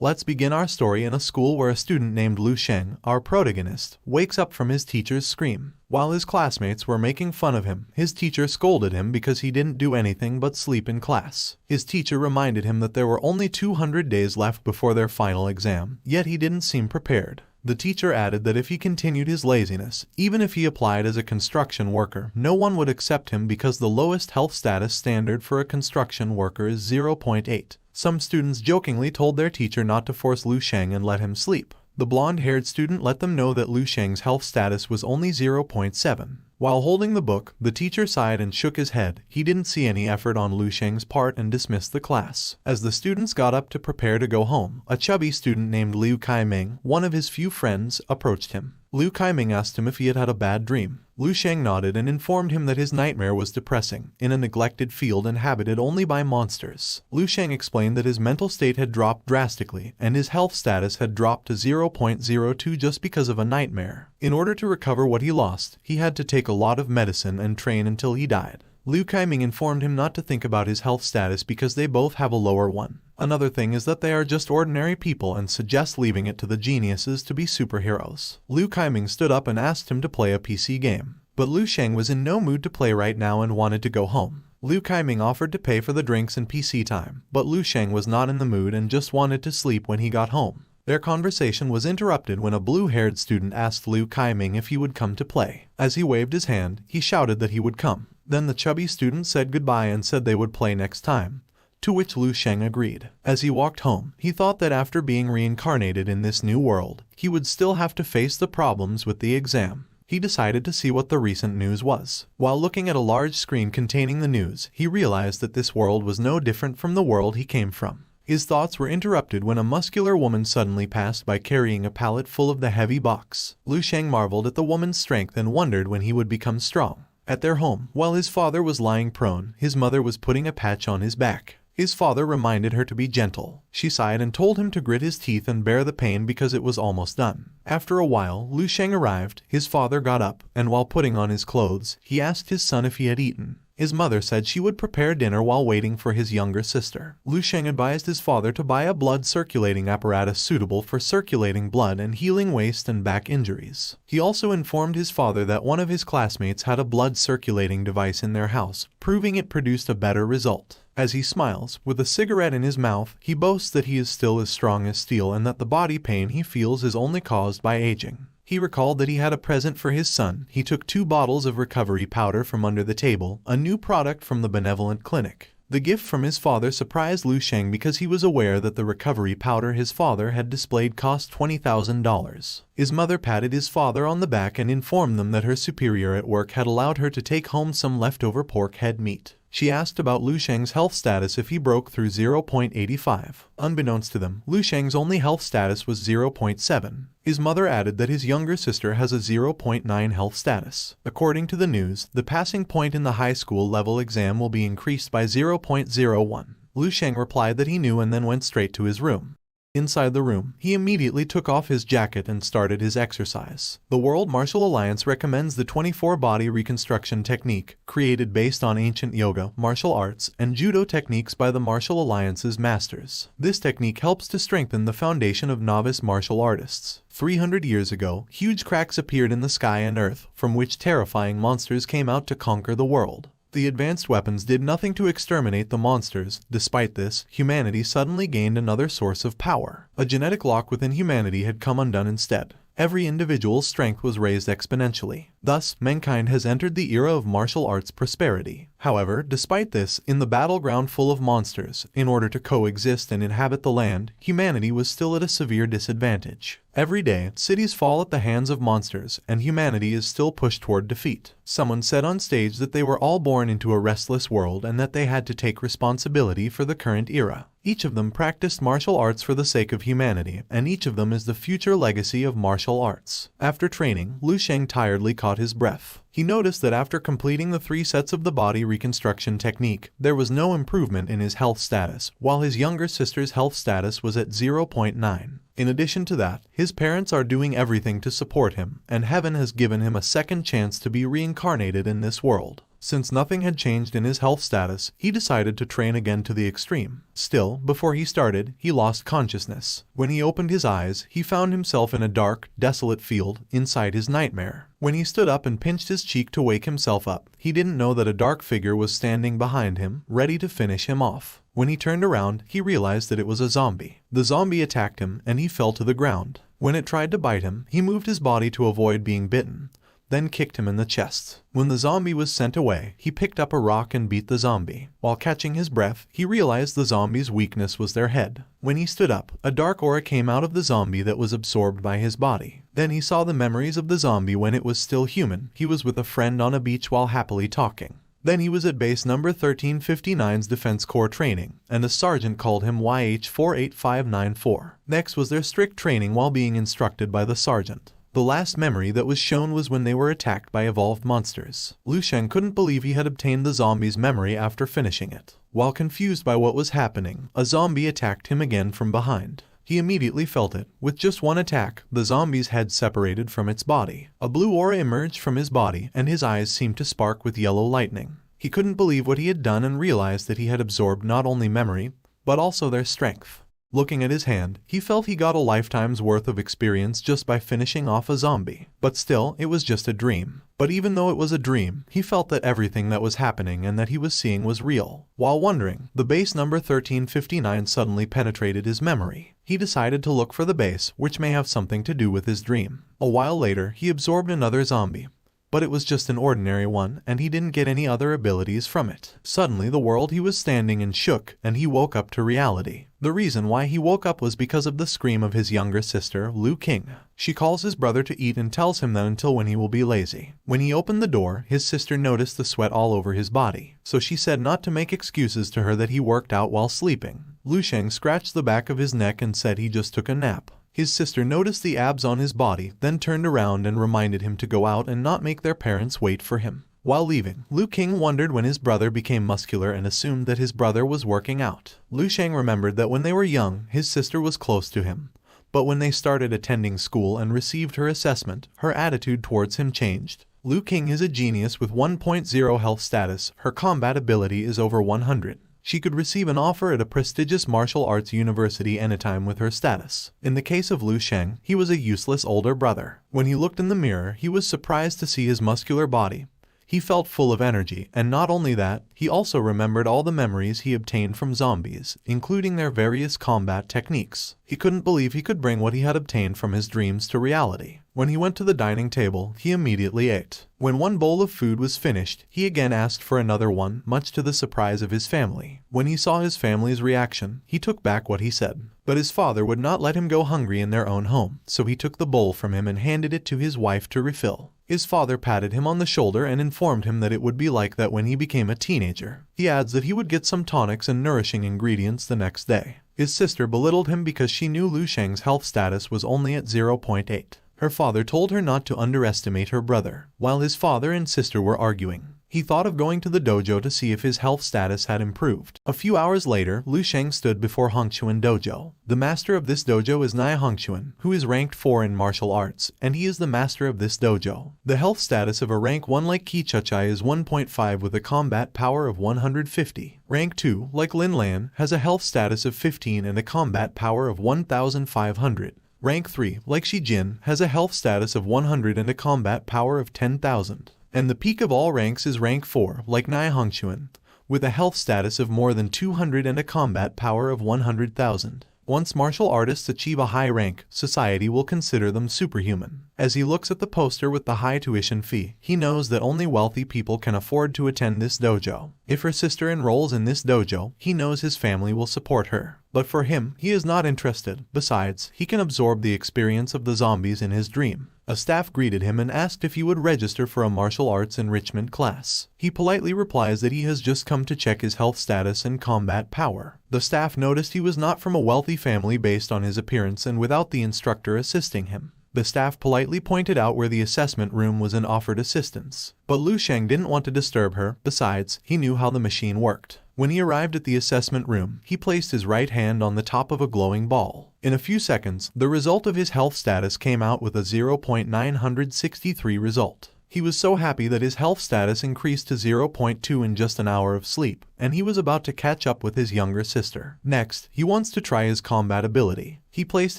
Let's begin our story in a school where a student named Lu Sheng, our protagonist, wakes up from his teacher's scream. While his classmates were making fun of him, his teacher scolded him because he didn't do anything but sleep in class. His teacher reminded him that there were only 200 days left before their final exam, yet he didn't seem prepared. The teacher added that if he continued his laziness, even if he applied as a construction worker, no one would accept him because the lowest health status standard for a construction worker is 0.8. Some students jokingly told their teacher not to force Lu Sheng and let him sleep. The blonde-haired student let them know that Lu Sheng's health status was only 0.7. While holding the book, the teacher sighed and shook his head. He didn't see any effort on Lu Sheng's part and dismissed the class. As the students got up to prepare to go home, a chubby student named Liu Kaiming, one of his few friends, approached him. Liu Kaiming asked him if he had had a bad dream. Lu Sheng nodded and informed him that his nightmare was depressing, in a neglected field inhabited only by monsters. Lu Sheng explained that his mental state had dropped drastically, and his health status had dropped to 0.02 just because of a nightmare. In order to recover what he lost, he had to take a lot of medicine and train until he died. Liu Kaiming informed him not to think about his health status because they both have a lower one. Another thing is that they are just ordinary people and suggests leaving it to the geniuses to be superheroes. Liu Kaiming stood up and asked him to play a PC game. But Lu Sheng was in no mood to play right now and wanted to go home. Liu Kaiming offered to pay for the drinks and PC time, but Lu Sheng was not in the mood and just wanted to sleep when he got home. Their conversation was interrupted when a blue-haired student asked Liu Kaiming if he would come to play. As he waved his hand, he shouted that he would come. Then the chubby student said goodbye and said they would play next time, to which Lu Sheng agreed. As he walked home, he thought that after being reincarnated in this new world, he would still have to face the problems with the exam. He decided to see what the recent news was. While looking at a large screen containing the news, he realized that this world was no different from the world he came from. His thoughts were interrupted when a muscular woman suddenly passed by carrying a pallet full of the heavy box. Lu Sheng marveled at the woman's strength and wondered when he would become strong. At their home, while his father was lying prone, his mother was putting a patch on his back. His father reminded her to be gentle. She sighed and told him to grit his teeth and bear the pain because it was almost done. After a while, Lu Sheng arrived. His father got up, and while putting on his clothes, he asked his son if he had eaten. His mother said she would prepare dinner while waiting for his younger sister. Lu Sheng advised his father to buy a blood circulating apparatus suitable for circulating blood and healing waist and back injuries. He also informed his father that one of his classmates had a blood circulating device in their house, proving it produced a better result. As he smiles, with a cigarette in his mouth, he boasts that he is still as strong as steel and that the body pain he feels is only caused by aging. He recalled that he had a present for his son. He took 2 bottles of recovery powder from under the table, a new product from the benevolent clinic. The gift from his father surprised Lu Sheng because he was aware that the recovery powder his father had displayed cost $20,000. His mother patted his father on the back and informed them that her superior at work had allowed her to take home some leftover pork head meat. She asked about Lu Sheng's health status if he broke through 0.85. Unbeknownst to them, Lu Sheng's only health status was 0.7. His mother added that his younger sister has a 0.9 health status. According to the news, the passing point in the high school level exam will be increased by 0.01. Lu Sheng replied that he knew and then went straight to his room. Inside the room, he immediately took off his jacket and started his exercise. The World Martial Alliance recommends the 24-body reconstruction technique, created based on ancient yoga, martial arts, and judo techniques by the Martial Alliance's masters. This technique helps to strengthen the foundation of novice martial artists. 300 years ago, huge cracks appeared in the sky and earth, from which terrifying monsters came out to conquer the world. The advanced weapons did nothing to exterminate the monsters. Despite this, humanity suddenly gained another source of power. A genetic lock within humanity had come undone instead. Every individual's strength was raised exponentially. Thus, mankind has entered the era of martial arts prosperity. However, despite this, in the battleground full of monsters, in order to coexist and inhabit the land, humanity was still at a severe disadvantage. Every day, cities fall at the hands of monsters, and humanity is still pushed toward defeat. Someone said on stage that they were all born into a restless world and that they had to take responsibility for the current era. Each of them practiced martial arts for the sake of humanity, and each of them is the future legacy of martial arts. After training, Lu Sheng tiredly caught his breath. He noticed that after completing the 3 sets of the body reconstruction technique, there was no improvement in his health status, while his younger sister's health status was at 0.9. In addition to that, his parents are doing everything to support him, and heaven has given him a second chance to be reincarnated in this world. Since nothing had changed in his health status, he decided to train again to the extreme. Still, before he started, he lost consciousness. When he opened his eyes, he found himself in a dark, desolate field inside his nightmare. When he stood up and pinched his cheek to wake himself up, he didn't know that a dark figure was standing behind him, ready to finish him off. When he turned around, he realized that it was a zombie. The zombie attacked him, and he fell to the ground. When it tried to bite him, he moved his body to avoid being bitten, then kicked him in the chest. When the zombie was sent away, he picked up a rock and beat the zombie. While catching his breath, he realized the zombie's weakness was their head. When he stood up, a dark aura came out of the zombie that was absorbed by his body. Then he saw the memories of the zombie when it was still human. He was with a friend on a beach while happily talking. Then he was at base number 1359's Defense Corps training, and a sergeant called him YH48594. Next was their strict training while being instructed by the sergeant. The last memory that was shown was when they were attacked by evolved monsters. Lu Sheng couldn't believe he had obtained the zombie's memory after finishing it. While confused by what was happening, a zombie attacked him again from behind. He immediately felt it. With just one attack, the zombie's head separated from its body. A blue aura emerged from his body, and his eyes seemed to spark with yellow lightning. He couldn't believe what he had done and realized that he had absorbed not only memory, but also their strength. Looking at his hand, he felt he got a lifetime's worth of experience just by finishing off a zombie. But still, it was just a dream. But even though it was a dream, he felt that everything that was happening and that he was seeing was real. While wondering, the base number 1359 suddenly penetrated his memory. He decided to look for the base, which may have something to do with his dream. A while later, he absorbed another zombie. But it was just an ordinary one, and he didn't get any other abilities from it. Suddenly, the world he was standing in shook, and he woke up to reality. The reason why he woke up was because of the scream of his younger sister, Lu King. She calls his brother to eat and tells him that until when he will be lazy. When he opened the door, his sister noticed the sweat all over his body, so she said not to make excuses to her that he worked out while sleeping. Lu Sheng scratched the back of his neck and said he just took a nap. His sister noticed the abs on his body, then turned around and reminded him to go out and not make their parents wait for him. While leaving, Lu King wondered when his brother became muscular and assumed that his brother was working out. Lu Sheng remembered that when they were young, his sister was close to him. But when they started attending school and received her assessment, her attitude towards him changed. Lu King is a genius with 1.0 health status. Her combat ability is over 100. She could receive an offer at a prestigious martial arts university anytime with her status. In the case of Lu Sheng, he was a useless older brother. When he looked in the mirror, he was surprised to see his muscular body. He felt full of energy, and not only that, he also remembered all the memories he obtained from zombies, including their various combat techniques. He couldn't believe he could bring what he had obtained from his dreams to reality. When he went to the dining table, he immediately ate. When one bowl of food was finished, he again asked for another one, much to the surprise of his family. When he saw his family's reaction, he took back what he said. But his father would not let him go hungry in their own home, so he took the bowl from him and handed it to his wife to refill. His father patted him on the shoulder and informed him that it would be like that when he became a teenager. He adds that he would get some tonics and nourishing ingredients the next day. His sister belittled him because she knew Lu Sheng's health status was only at 0.8. Her father told her not to underestimate her brother. While his father and sister were arguing, he thought of going to the dojo to see if his health status had improved. A few hours later, Lu Sheng stood before Hongchuan Dojo. The master of this dojo is Nai Hongchuan, who is ranked 4 in martial arts, and he is the master of this dojo. The health status of a rank 1 like Kichuchai is 1.5 with a combat power of 150. Rank 2, like Lin Lan, has a health status of 15 and a combat power of 1,500. Rank 3, like Shi Jin, has a health status of 100 and a combat power of 10,000. And the peak of all ranks is rank 4, like Nai Hongchuan, with a health status of more than 200 and a combat power of 100,000. Once martial artists achieve a high rank, society will consider them superhuman. As he looks at the poster with the high tuition fee, he knows that only wealthy people can afford to attend this dojo. If her sister enrolls in this dojo, he knows his family will support her. But for him, he is not interested. Besides, he can absorb the experience of the zombies in his dream. A staff greeted him and asked if he would register for a martial arts enrichment class. He politely replies that he has just come to check his health status and combat power. The staff noticed he was not from a wealthy family based on his appearance and without the instructor assisting him. The staff politely pointed out where the assessment room was and offered assistance. But Lu Sheng didn't want to disturb her. Besides, he knew how the machine worked. When he arrived at the assessment room, he placed his right hand on the top of a glowing ball. In a few seconds, the result of his health status came out with a 0.963 result. He was so happy that his health status increased to 0.2 in just an hour of sleep, and he was about to catch up with his younger sister. Next, he wants to try his combat ability. He placed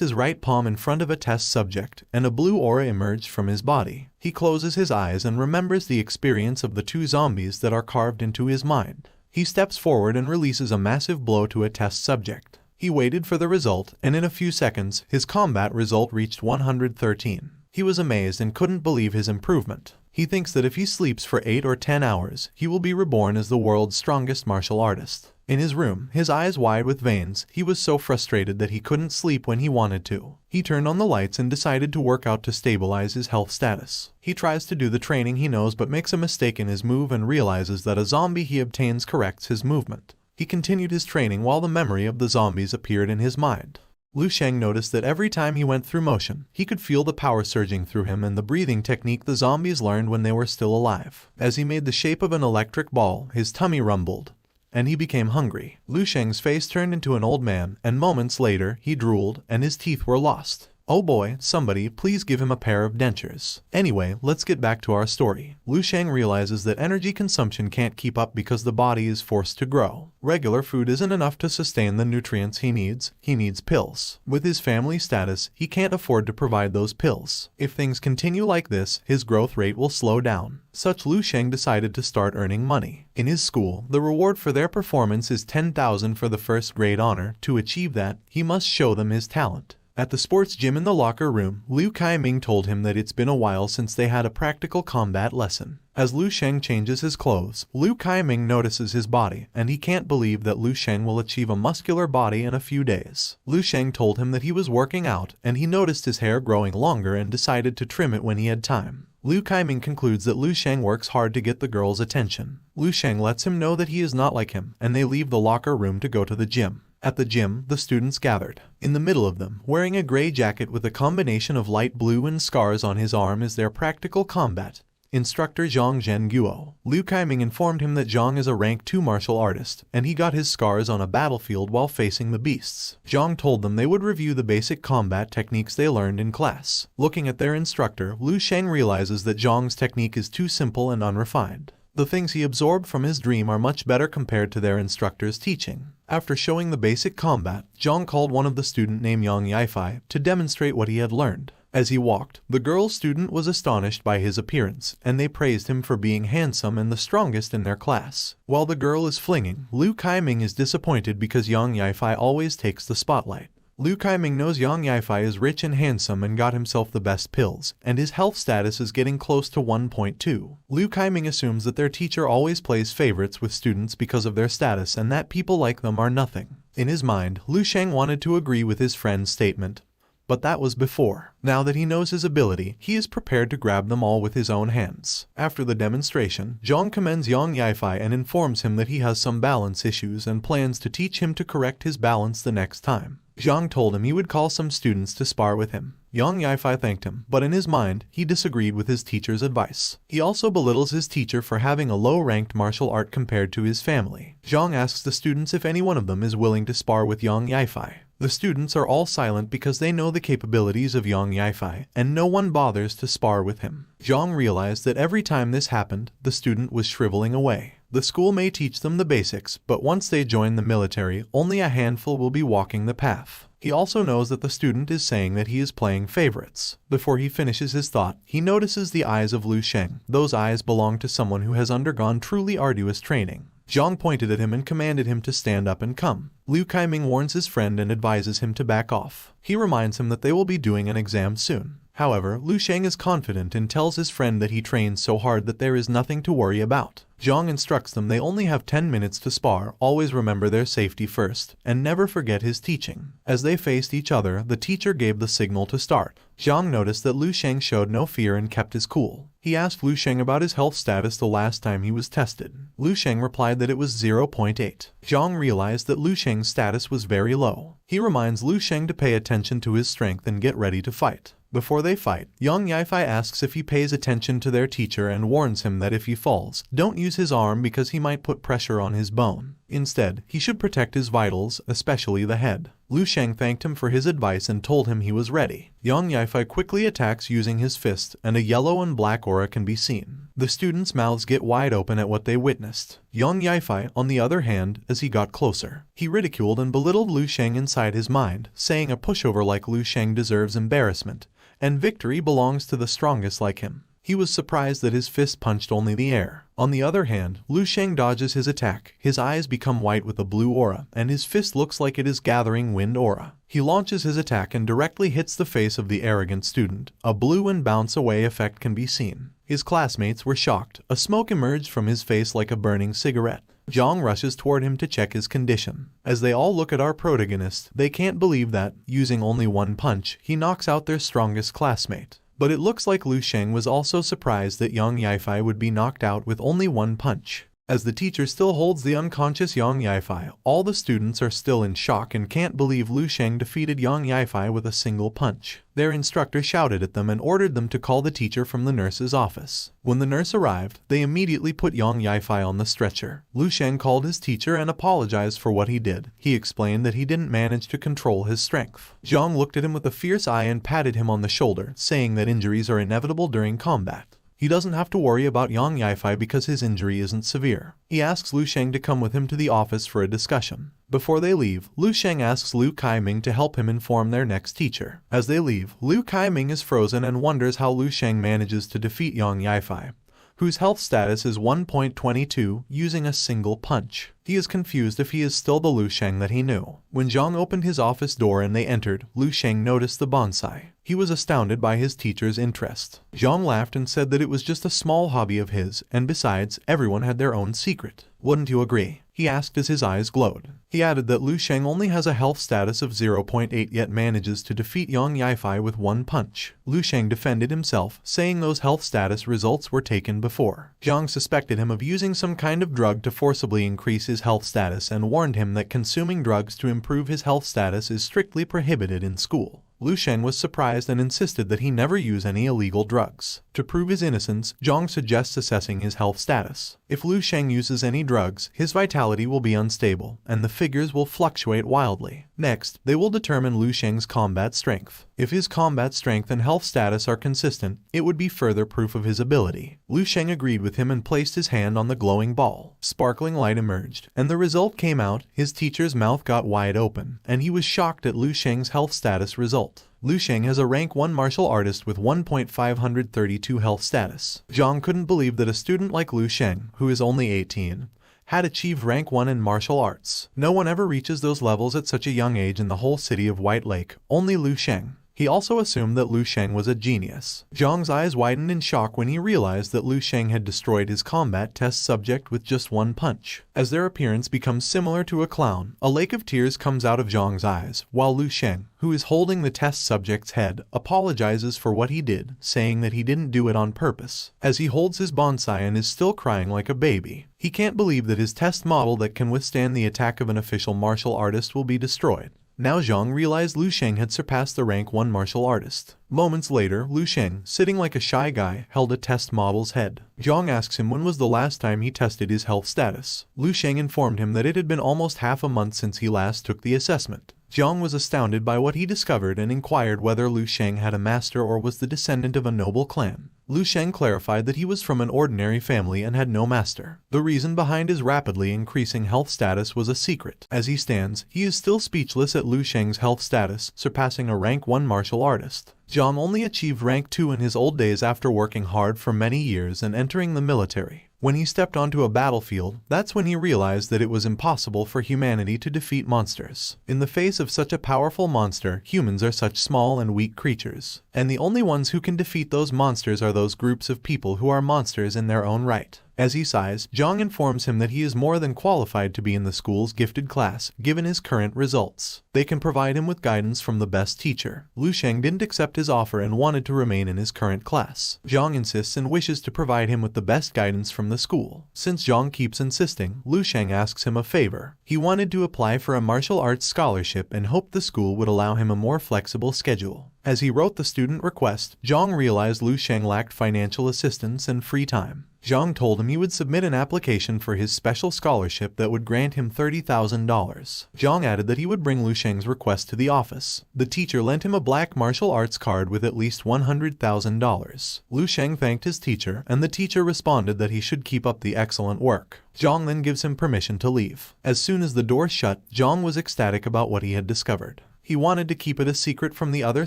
his right palm in front of a test subject, and a blue aura emerged from his body. He closes his eyes and remembers the experience of the two zombies that are carved into his mind. He steps forward and releases a massive blow to a test subject. He waited for the result, and in a few seconds, his combat result reached 113. He was amazed and couldn't believe his improvement. He thinks that if he sleeps for 8 or 10 hours, he will be reborn as the world's strongest martial artist. In his room, his eyes wide with veins, he was so frustrated that he couldn't sleep when he wanted to. He turned on the lights and decided to work out to stabilize his health status. He tries to do the training he knows but makes a mistake in his move and realizes that a zombie he obtains corrects his movement. He continued his training while the memory of the zombies appeared in his mind. Liu Sheng noticed that every time he went through motion, he could feel the power surging through him and the breathing technique the zombies learned when they were still alive. As he made the shape of an electric ball, his tummy rumbled, and he became hungry. Liu Sheng's face turned into an old man, and moments later, he drooled, and his teeth were lost. Oh boy, somebody please give him a pair of dentures. Anyway, let's get back to our story. Liu Sheng realizes that energy consumption can't keep up because the body is forced to grow. Regular food isn't enough to sustain the nutrients he needs pills. With his family status, he can't afford to provide those pills. If things continue like this, his growth rate will slow down. Such Liu Sheng decided to start earning money. In his school, the reward for their performance is 10,000 for the first grade honor. To achieve that, he must show them his talent. At the sports gym in the locker room, Liu Kaiming told him that it's been a while since they had a practical combat lesson. As Liu Sheng changes his clothes, Liu Kaiming notices his body, and he can't believe that Liu Sheng will achieve a muscular body in a few days. Liu Sheng told him that he was working out, and he noticed his hair growing longer and decided to trim it when he had time. Liu Kaiming concludes that Liu Sheng works hard to get the girl's attention. Liu Sheng lets him know that he is not like him, and they leave the locker room to go to the gym. At the gym, the students gathered. In the middle of them, wearing a gray jacket with a combination of light blue and scars on his arm is their practical combat instructor Zhang Zhenguo. Liu Kaiming informed him that Zhang is a rank 2 martial artist, and he got his scars on a battlefield while facing the beasts. Zhang told them they would review the basic combat techniques they learned in class. Looking at their instructor, Liu Sheng realizes that Zhang's technique is too simple and unrefined. The things he absorbed from his dream are much better compared to their instructor's teaching. After showing the basic combat, Zhang called one of the student named Yang Yifei to demonstrate what he had learned. As he walked, the girl student was astonished by his appearance, and they praised him for being handsome and the strongest in their class. While the girl is flinging, Liu Kaiming is disappointed because Yang Yifei always takes the spotlight. Liu Kaiming knows Yang Yifei is rich and handsome and got himself the best pills, and his health status is getting close to 1.2. Liu Kaiming assumes that their teacher always plays favorites with students because of their status and that people like them are nothing. In his mind, Liu Sheng wanted to agree with his friend's statement, but that was before. Now that he knows his ability, he is prepared to grab them all with his own hands. After the demonstration, Zhang commends Yang Yifei and informs him that he has some balance issues and plans to teach him to correct his balance the next time. Zhang told him he would call some students to spar with him. Yang Yifei thanked him, but in his mind, he disagreed with his teacher's advice. He also belittles his teacher for having a low-ranked martial art compared to his family. Zhang asks the students if any one of them is willing to spar with Yang Yifei. The students are all silent because they know the capabilities of Yang Yifei, and no one bothers to spar with him. Zhang realized that every time this happened, the student was shriveling away. The school may teach them the basics, but once they join the military, only a handful will be walking the path. He also knows that the student is saying that he is playing favorites. Before he finishes his thought, he notices the eyes of Liu Sheng. Those eyes belong to someone who has undergone truly arduous training. Zhang pointed at him and commanded him to stand up and come. Liu Kaiming warns his friend and advises him to back off. He reminds him that they will be doing an exam soon. However, Liu Sheng is confident and tells his friend that he trained so hard that there is nothing to worry about. Zhang instructs them they only have 10 minutes to spar, always remember their safety first, and never forget his teaching. As they faced each other, the teacher gave the signal to start. Zhang noticed that Liu Sheng showed no fear and kept his cool. He asked Liu Sheng about his health status the last time he was tested. Liu Sheng replied that it was 0.8. Zhang realized that Liu Sheng's status was very low. He reminds Liu Sheng to pay attention to his strength and get ready to fight. Before they fight, Yang Yifei asks if he pays attention to their teacher and warns him that if he falls, don't use his arm because he might put pressure on his bone. Instead, he should protect his vitals, especially the head. Lu Sheng thanked him for his advice and told him he was ready. Yang Yifei quickly attacks using his fist, and a yellow and black aura can be seen. The students' mouths get wide open at what they witnessed. Yang Yifei, on the other hand, as he got closer, he ridiculed and belittled Lu Sheng inside his mind, saying a pushover like Lu Sheng deserves embarrassment, and victory belongs to the strongest like him. He was surprised that his fist punched only the air. On the other hand, Lu Sheng dodges his attack, his eyes become white with a blue aura, and his fist looks like it is gathering wind aura. He launches his attack and directly hits the face of the arrogant student. A blue and bounce away effect can be seen. His classmates were shocked. A smoke emerged from his face like a burning cigarette. Zhang rushes toward him to check his condition. As they all look at our protagonist, they can't believe that, using only one punch, he knocks out their strongest classmate. But it looks like Lu Sheng was also surprised that Yang Yifei would be knocked out with only one punch. As the teacher still holds the unconscious Yang Yifei, all the students are still in shock and can't believe Lu Sheng defeated Yang Yifei with a single punch. Their instructor shouted at them and ordered them to call the teacher from the nurse's office. When the nurse arrived, they immediately put Yang Yifei on the stretcher. Lu Sheng called his teacher and apologized for what he did. He explained that he didn't manage to control his strength. Zhang looked at him with a fierce eye and patted him on the shoulder, saying that injuries are inevitable during combat. He doesn't have to worry about Yang Yifei because his injury isn't severe. He asks Lu Sheng to come with him to the office for a discussion. Before they leave, Lu Sheng asks Lu Kaiming to help him inform their next teacher. As they leave, Lu Kaiming is frozen and wonders how Lu Sheng manages to defeat Yang Yifei, whose health status is 1.22, using a single punch. He is confused if he is still the Lu Sheng that he knew. When Zhang opened his office door and they entered, Lu Sheng noticed the bonsai. He was astounded by his teacher's interest. Zhang laughed and said that it was just a small hobby of his, and besides, everyone had their own secret. Wouldn't you agree? He asked as his eyes glowed. He added that Lu Sheng only has a health status of 0.8 yet manages to defeat Yang Yifei with one punch. Lu Sheng defended himself, saying those health status results were taken before. Zhang suspected him of using some kind of drug to forcibly increase his health status and warned him that consuming drugs to improve his health status is strictly prohibited in school. Lu Sheng was surprised and insisted that he never use any illegal drugs. To prove his innocence, Zhang suggests assessing his health status. If Lu Sheng uses any drugs, his vitality will be unstable, and the figures will fluctuate wildly. Next, they will determine Lu Sheng's combat strength. If his combat strength and health status are consistent, it would be further proof of his ability. Lu Sheng agreed with him and placed his hand on the glowing ball. Sparkling light emerged, and the result came out. His teacher's mouth got wide open, and he was shocked at Lu Sheng's health status result. Lu Sheng has a rank 1 martial artist with 1.532 health status. Zhang couldn't believe that a student like Lu Sheng, who is only 18, had achieved rank 1 in martial arts. No one ever reaches those levels at such a young age in the whole city of White Lake, only Lu Sheng. He also assumed that Lu Sheng was a genius. Zhang's eyes widened in shock when he realized that Lu Sheng had destroyed his combat test subject with just one punch. As their appearance becomes similar to a clown, a lake of tears comes out of Zhang's eyes, while Lu Sheng, who is holding the test subject's head, apologizes for what he did, saying that he didn't do it on purpose. As he holds his bonsai and is still crying like a baby, he can't believe that his test model that can withstand the attack of an official martial artist will be destroyed. Now Zhang realized Lu Sheng had surpassed the rank 1 martial artist. Moments later, Lu Sheng, sitting like a shy guy, held a test model's head. Zhang asks him when was the last time he tested his health status. Lu Sheng informed him that it had been almost half a month since he last took the assessment. Zhang was astounded by what he discovered and inquired whether Lu Sheng had a master or was the descendant of a noble clan. Lu Sheng clarified that he was from an ordinary family and had no master. The reason behind his rapidly increasing health status was a secret. As he stands, he is still speechless at Lu Sheng's health status, surpassing a rank 1 martial artist. Zhang only achieved rank 2 in his old days after working hard for many years and entering the military. When he stepped onto a battlefield, that's when he realized that it was impossible for humanity to defeat monsters. In the face of such a powerful monster, humans are such small and weak creatures, and the only ones who can defeat those monsters are those groups of people who are monsters in their own right. As he sighs, Zhang informs him that he is more than qualified to be in the school's gifted class, given his current results. They can provide him with guidance from the best teacher. Lu Sheng didn't accept his offer and wanted to remain in his current class. Zhang insists and wishes to provide him with the best guidance from the school. Since Zhang keeps insisting, Lu Sheng asks him a favor. He wanted to apply for a martial arts scholarship and hoped the school would allow him a more flexible schedule. As he wrote the student request, Zhang realized Lu Sheng lacked financial assistance and free time. Zhang told him he would submit an application for his special scholarship that would grant him $30,000. Zhang added that he would bring Lu Sheng's request to the office. The teacher lent him a black martial arts card with at least $100,000. Lu Sheng thanked his teacher, and the teacher responded that he should keep up the excellent work. Zhang then gives him permission to leave. As soon as the door shut, Zhang was ecstatic about what he had discovered. He wanted to keep it a secret from the other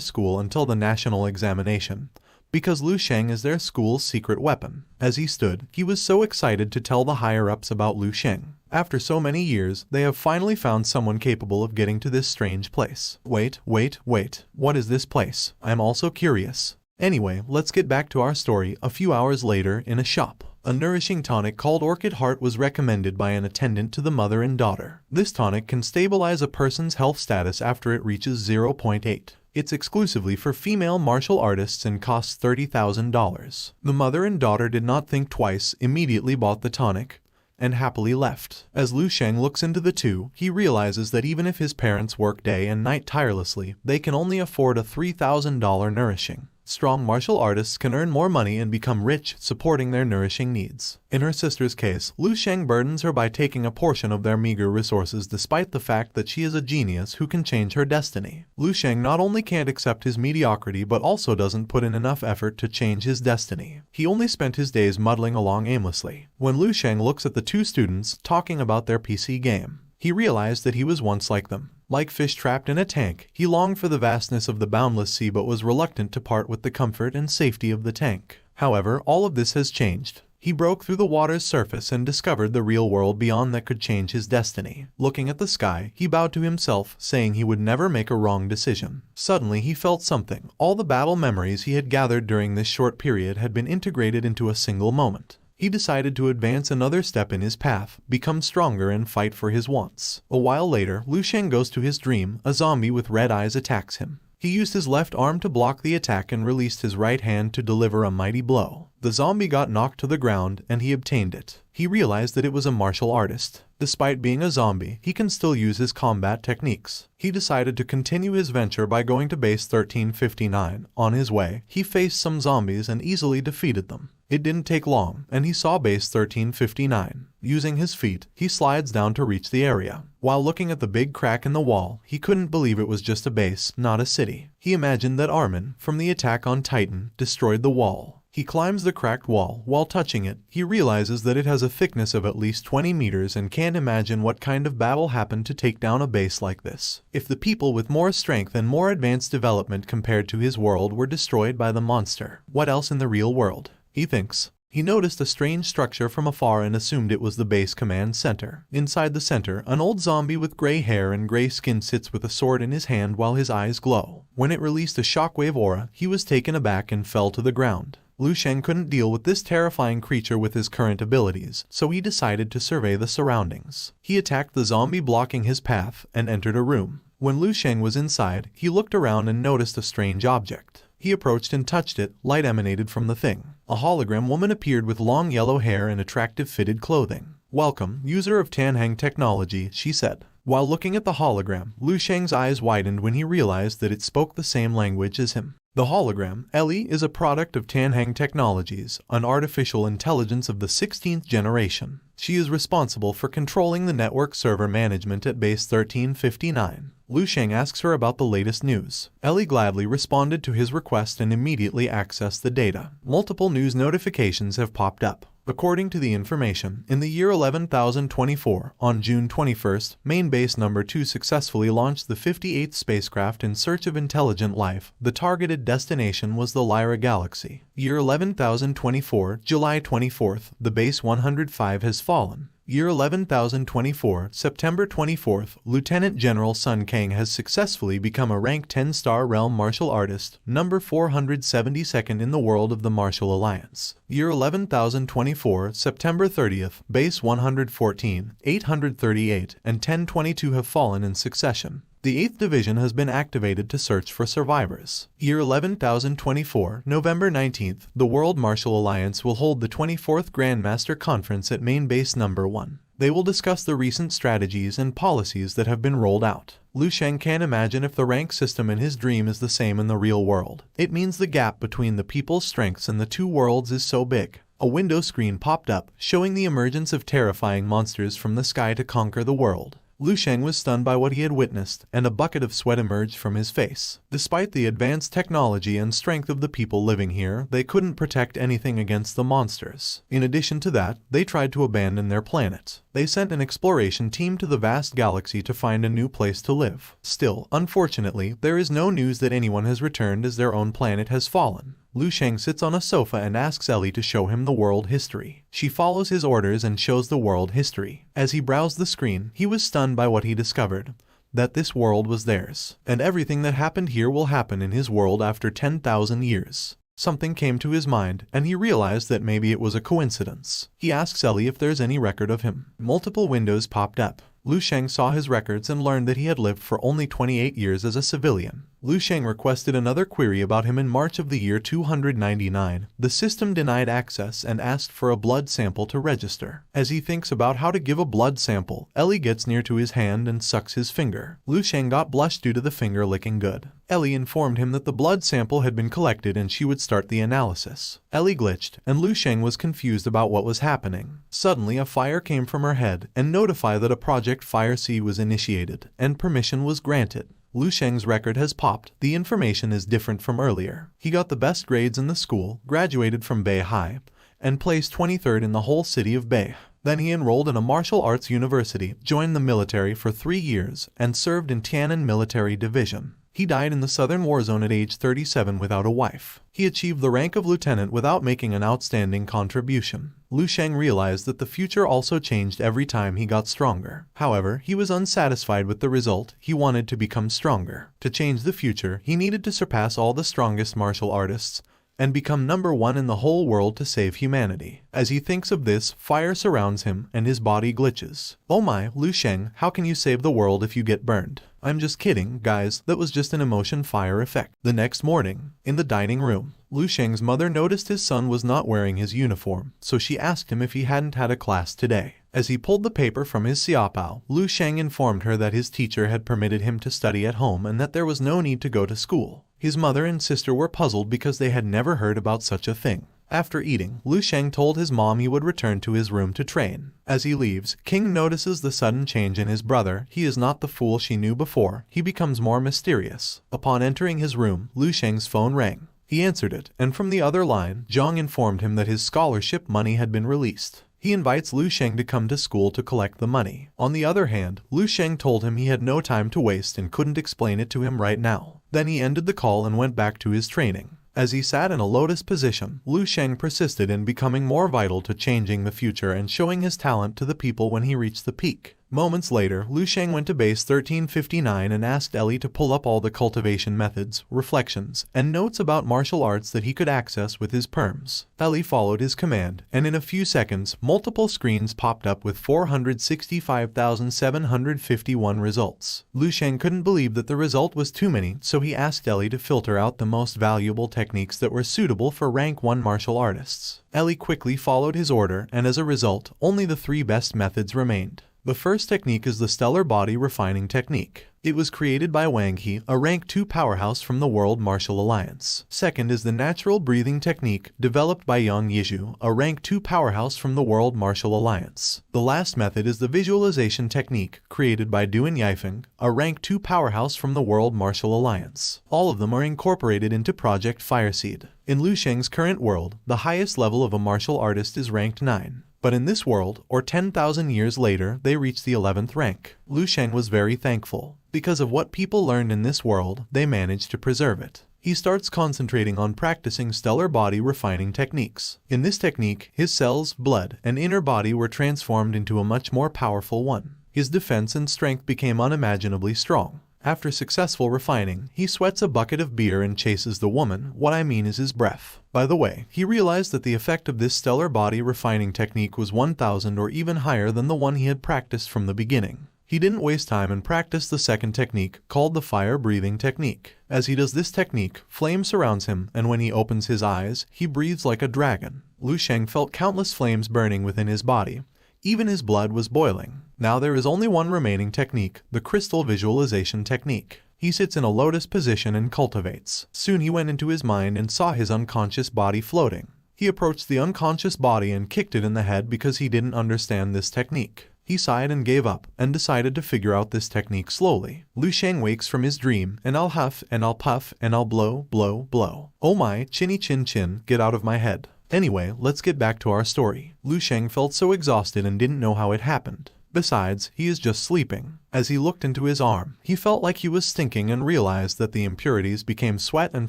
school until the national examination, because Lu Sheng is their school's secret weapon. As he stood, he was so excited to tell the higher-ups about Lu Sheng. After so many years, they have finally found someone capable of getting to this strange place. Wait. What is this place? I'm also curious. Anyway, let's get back to our story. A few hours later, in a shop, a nourishing tonic called Orchid Heart was recommended by an attendant to the mother and daughter. This tonic can stabilize a person's health status after it reaches 0.8. It's exclusively for female martial artists and costs $30,000. The mother and daughter did not think twice, immediately bought the tonic, and happily left. As Lu Sheng looks into the two, he realizes that even if his parents work day and night tirelessly, they can only afford a $3,000 nourishing. Strong martial artists can earn more money and become rich, supporting their nourishing needs. In her sister's case, Lu Sheng burdens her by taking a portion of their meager resources despite the fact that she is a genius who can change her destiny. Lu Sheng not only can't accept his mediocrity but also doesn't put in enough effort to change his destiny. He only spent his days muddling along aimlessly. When Lu Sheng looks at the two students talking about their PC game, he realized that he was once like them. Like fish trapped in a tank, he longed for the vastness of the boundless sea but was reluctant to part with the comfort and safety of the tank. However, all of this has changed. He broke through the water's surface and discovered the real world beyond that could change his destiny. Looking at the sky, he bowed to himself, saying he would never make a wrong decision. Suddenly he felt something. All the battle memories he had gathered during this short period had been integrated into a single moment. He decided to advance another step in his path, become stronger and fight for his wants. A while later, Lu Sheng goes to his dream. A zombie with red eyes attacks him. He used his left arm to block the attack and released his right hand to deliver a mighty blow. The zombie got knocked to the ground and he obtained it. He realized that it was a martial artist. Despite being a zombie, he can still use his combat techniques. He decided to continue his venture by going to base 1359. On his way, he faced some zombies and easily defeated them. It didn't take long, and he saw base 1359. Using his feet, he slides down to reach the area. While looking at the big crack in the wall, he couldn't believe it was just a base, not a city. He imagined that Armin, from the attack on Titan, destroyed the wall. He climbs the cracked wall. While touching it, he realizes that it has a thickness of at least 20 meters and can't imagine what kind of battle happened to take down a base like this. If the people with more strength and more advanced development compared to his world were destroyed by the monster, what else in the real world? He thinks. He noticed a strange structure from afar and assumed it was the base command center. Inside the center, an old zombie with gray hair and gray skin sits with a sword in his hand while his eyes glow. When it released a shockwave aura, he was taken aback and fell to the ground. Lu Sheng couldn't deal with this terrifying creature with his current abilities, so he decided to survey the surroundings. He attacked the zombie blocking his path and entered a room. When Lu Sheng was inside, he looked around and noticed a strange object. He approached and touched it. Light emanated from the thing. A hologram woman appeared with long yellow hair and attractive fitted clothing. "Welcome, user of Tanhang technology," she said. While looking at the hologram, Lu Sheng's eyes widened when he realized that it spoke the same language as him. The hologram, Ellie, is a product of Tanhang Technologies, an artificial intelligence of the 16th generation. She is responsible for controlling the network server management at base 1359. Lu Sheng asks her about the latest news. Ellie gladly responded to his request and immediately accessed the data. Multiple news notifications have popped up. According to the information, in the year 11,024, on June 21st, main base number 2 successfully launched the 58th spacecraft in search of intelligent life. The targeted destination was the Lyra galaxy. Year 11,024, July 24th, the base 105 has fallen. Year 11,024, September 24th, Lieutenant General Sun Kang has successfully become a rank 10-star realm martial artist, number 472nd in the world of the Martial Alliance. Year 11,024, September 30th, base 114, 838, and 1022 have fallen in succession. The 8th Division has been activated to search for survivors. Year 11,024, November 19th, the World Martial Alliance will hold the 24th Grandmaster Conference at Main Base Number 1. They will discuss the recent strategies and policies that have been rolled out. Lu Sheng can't imagine if the rank system in his dream is the same in the real world. It means the gap between the people's strengths in the two worlds is so big. A window screen popped up, showing the emergence of terrifying monsters from the sky to conquer the world. Lu Sheng was stunned by what he had witnessed, and a bucket of sweat emerged from his face. Despite the advanced technology and strength of the people living here, they couldn't protect anything against the monsters. In addition to that, they tried to abandon their planet. They sent an exploration team to the vast galaxy to find a new place to live. Still, unfortunately, there is no news that anyone has returned as their own planet has fallen. Lu Sheng sits on a sofa and asks Ellie to show him the world history. She follows his orders and shows the world history. As he browsed the screen, he was stunned by what he discovered. That this world was theirs. And everything that happened here will happen in his world after 10,000 years. Something came to his mind, and he realized that maybe it was a coincidence. He asks Ellie if there's any record of him. Multiple windows popped up. Lu Sheng saw his records and learned that he had lived for only 28 years as a civilian. Lu Sheng requested another query about him in March of the year 299. The system denied access and asked for a blood sample to register. As he thinks about how to give a blood sample, Ellie gets near to his hand and sucks his finger. Lu Sheng got blushed due to the finger licking good. Ellie informed him that the blood sample had been collected and she would start the analysis. Ellie glitched, and Lu Sheng was confused about what was happening. Suddenly, a fire came from her head and notified that a Project Fire Seed was initiated, and permission was granted. Lu Sheng's record has popped. The information is different from earlier. He got the best grades in the school, graduated from Bei High, and placed 23rd in the whole city of Bei. Then he enrolled in a martial arts university, joined the military for 3 years, and served in Tian'an Military Division. He died in the Southern War Zone at age 37 without a wife. He achieved the rank of lieutenant without making an outstanding contribution. Lu Sheng realized that the future also changed every time he got stronger. However, he was unsatisfied with the result. He wanted to become stronger. To change the future, he needed to surpass all the strongest martial artists and become #1 in the whole world to save humanity. As he thinks of this, fire surrounds him and his body glitches. Oh my, Lu Sheng, how can you save the world if you get burned? I'm just kidding, guys, that was just an emotion fire effect. The next morning, in the dining room, Lu Sheng's mother noticed his son was not wearing his uniform, so she asked him if he hadn't had a class today. As he pulled the paper from his xiaopao, Lu Sheng informed her that his teacher had permitted him to study at home and that there was no need to go to school. His mother and sister were puzzled because they had never heard about such a thing. After eating, Lu Sheng told his mom he would return to his room to train. As he leaves, King notices the sudden change in his brother. He is not the fool she knew before. He becomes more mysterious. Upon entering his room, Lu Sheng's phone rang. He answered it, and from the other line, Zhang informed him that his scholarship money had been released. He invites Lu Sheng to come to school to collect the money. On the other hand, Lu Sheng told him he had no time to waste and couldn't explain it to him right now. Then he ended the call and went back to his training. As he sat in a lotus position, Lu Sheng persisted in becoming more vital to changing the future and showing his talent to the people when he reached the peak. Moments later, Lu Sheng went to base 1359 and asked Ellie to pull up all the cultivation methods, reflections, and notes about martial arts that he could access with his perms. Ellie followed his command, and in a few seconds, multiple screens popped up with 465,751 results. Lu Sheng couldn't believe that the result was too many, so he asked Ellie to filter out the most valuable techniques that were suitable for rank 1 martial artists. Ellie quickly followed his order, and as a result, only the 3 best methods remained. The first technique is the stellar body refining technique. It was created by Wang He, a rank 2 powerhouse from the World Martial Alliance. Second is the natural breathing technique, developed by Yang Yizhu, a rank 2 powerhouse from the World Martial Alliance. The last method is the visualization technique, created by Duan Yifeng, a rank 2 powerhouse from the World Martial Alliance. All of them are incorporated into Project Fireseed. In Lu Sheng's current world, the highest level of a martial artist is ranked 9. But in this world, or 10,000 years later, they reached the 11th rank. Lu Sheng was very thankful. Because of what people learned in this world, they managed to preserve it. He starts concentrating on practicing stellar body refining techniques. In this technique, his cells, blood, and inner body were transformed into a much more powerful one. His defense and strength became unimaginably strong. After successful refining, he sweats a bucket of beer and chases the woman. What I mean is his breath. By the way, he realized that the effect of this stellar body refining technique was 1,000 or even higher than the one he had practiced from the beginning. He didn't waste time and practiced the second technique, called the fire breathing technique. As he does this technique, flame surrounds him, and when he opens his eyes, he breathes like a dragon. Lu Sheng felt countless flames burning within his body. Even his blood was boiling. Now there is only one remaining technique, the crystal visualization technique. He sits in a lotus position and cultivates. Soon he went into his mind and saw his unconscious body floating. He approached the unconscious body and kicked it in the head because he didn't understand this technique. He sighed and gave up, and decided to figure out this technique slowly. Lu Sheng wakes from his dream, and I'll huff, and I'll puff, and I'll blow, blow, blow. Oh my, chinny chin chin, get out of my head. Anyway, let's get back to our story. Lu Sheng felt so exhausted and didn't know how it happened. Besides, he is just sleeping. As he looked into his arm, he felt like he was stinking and realized that the impurities became sweat and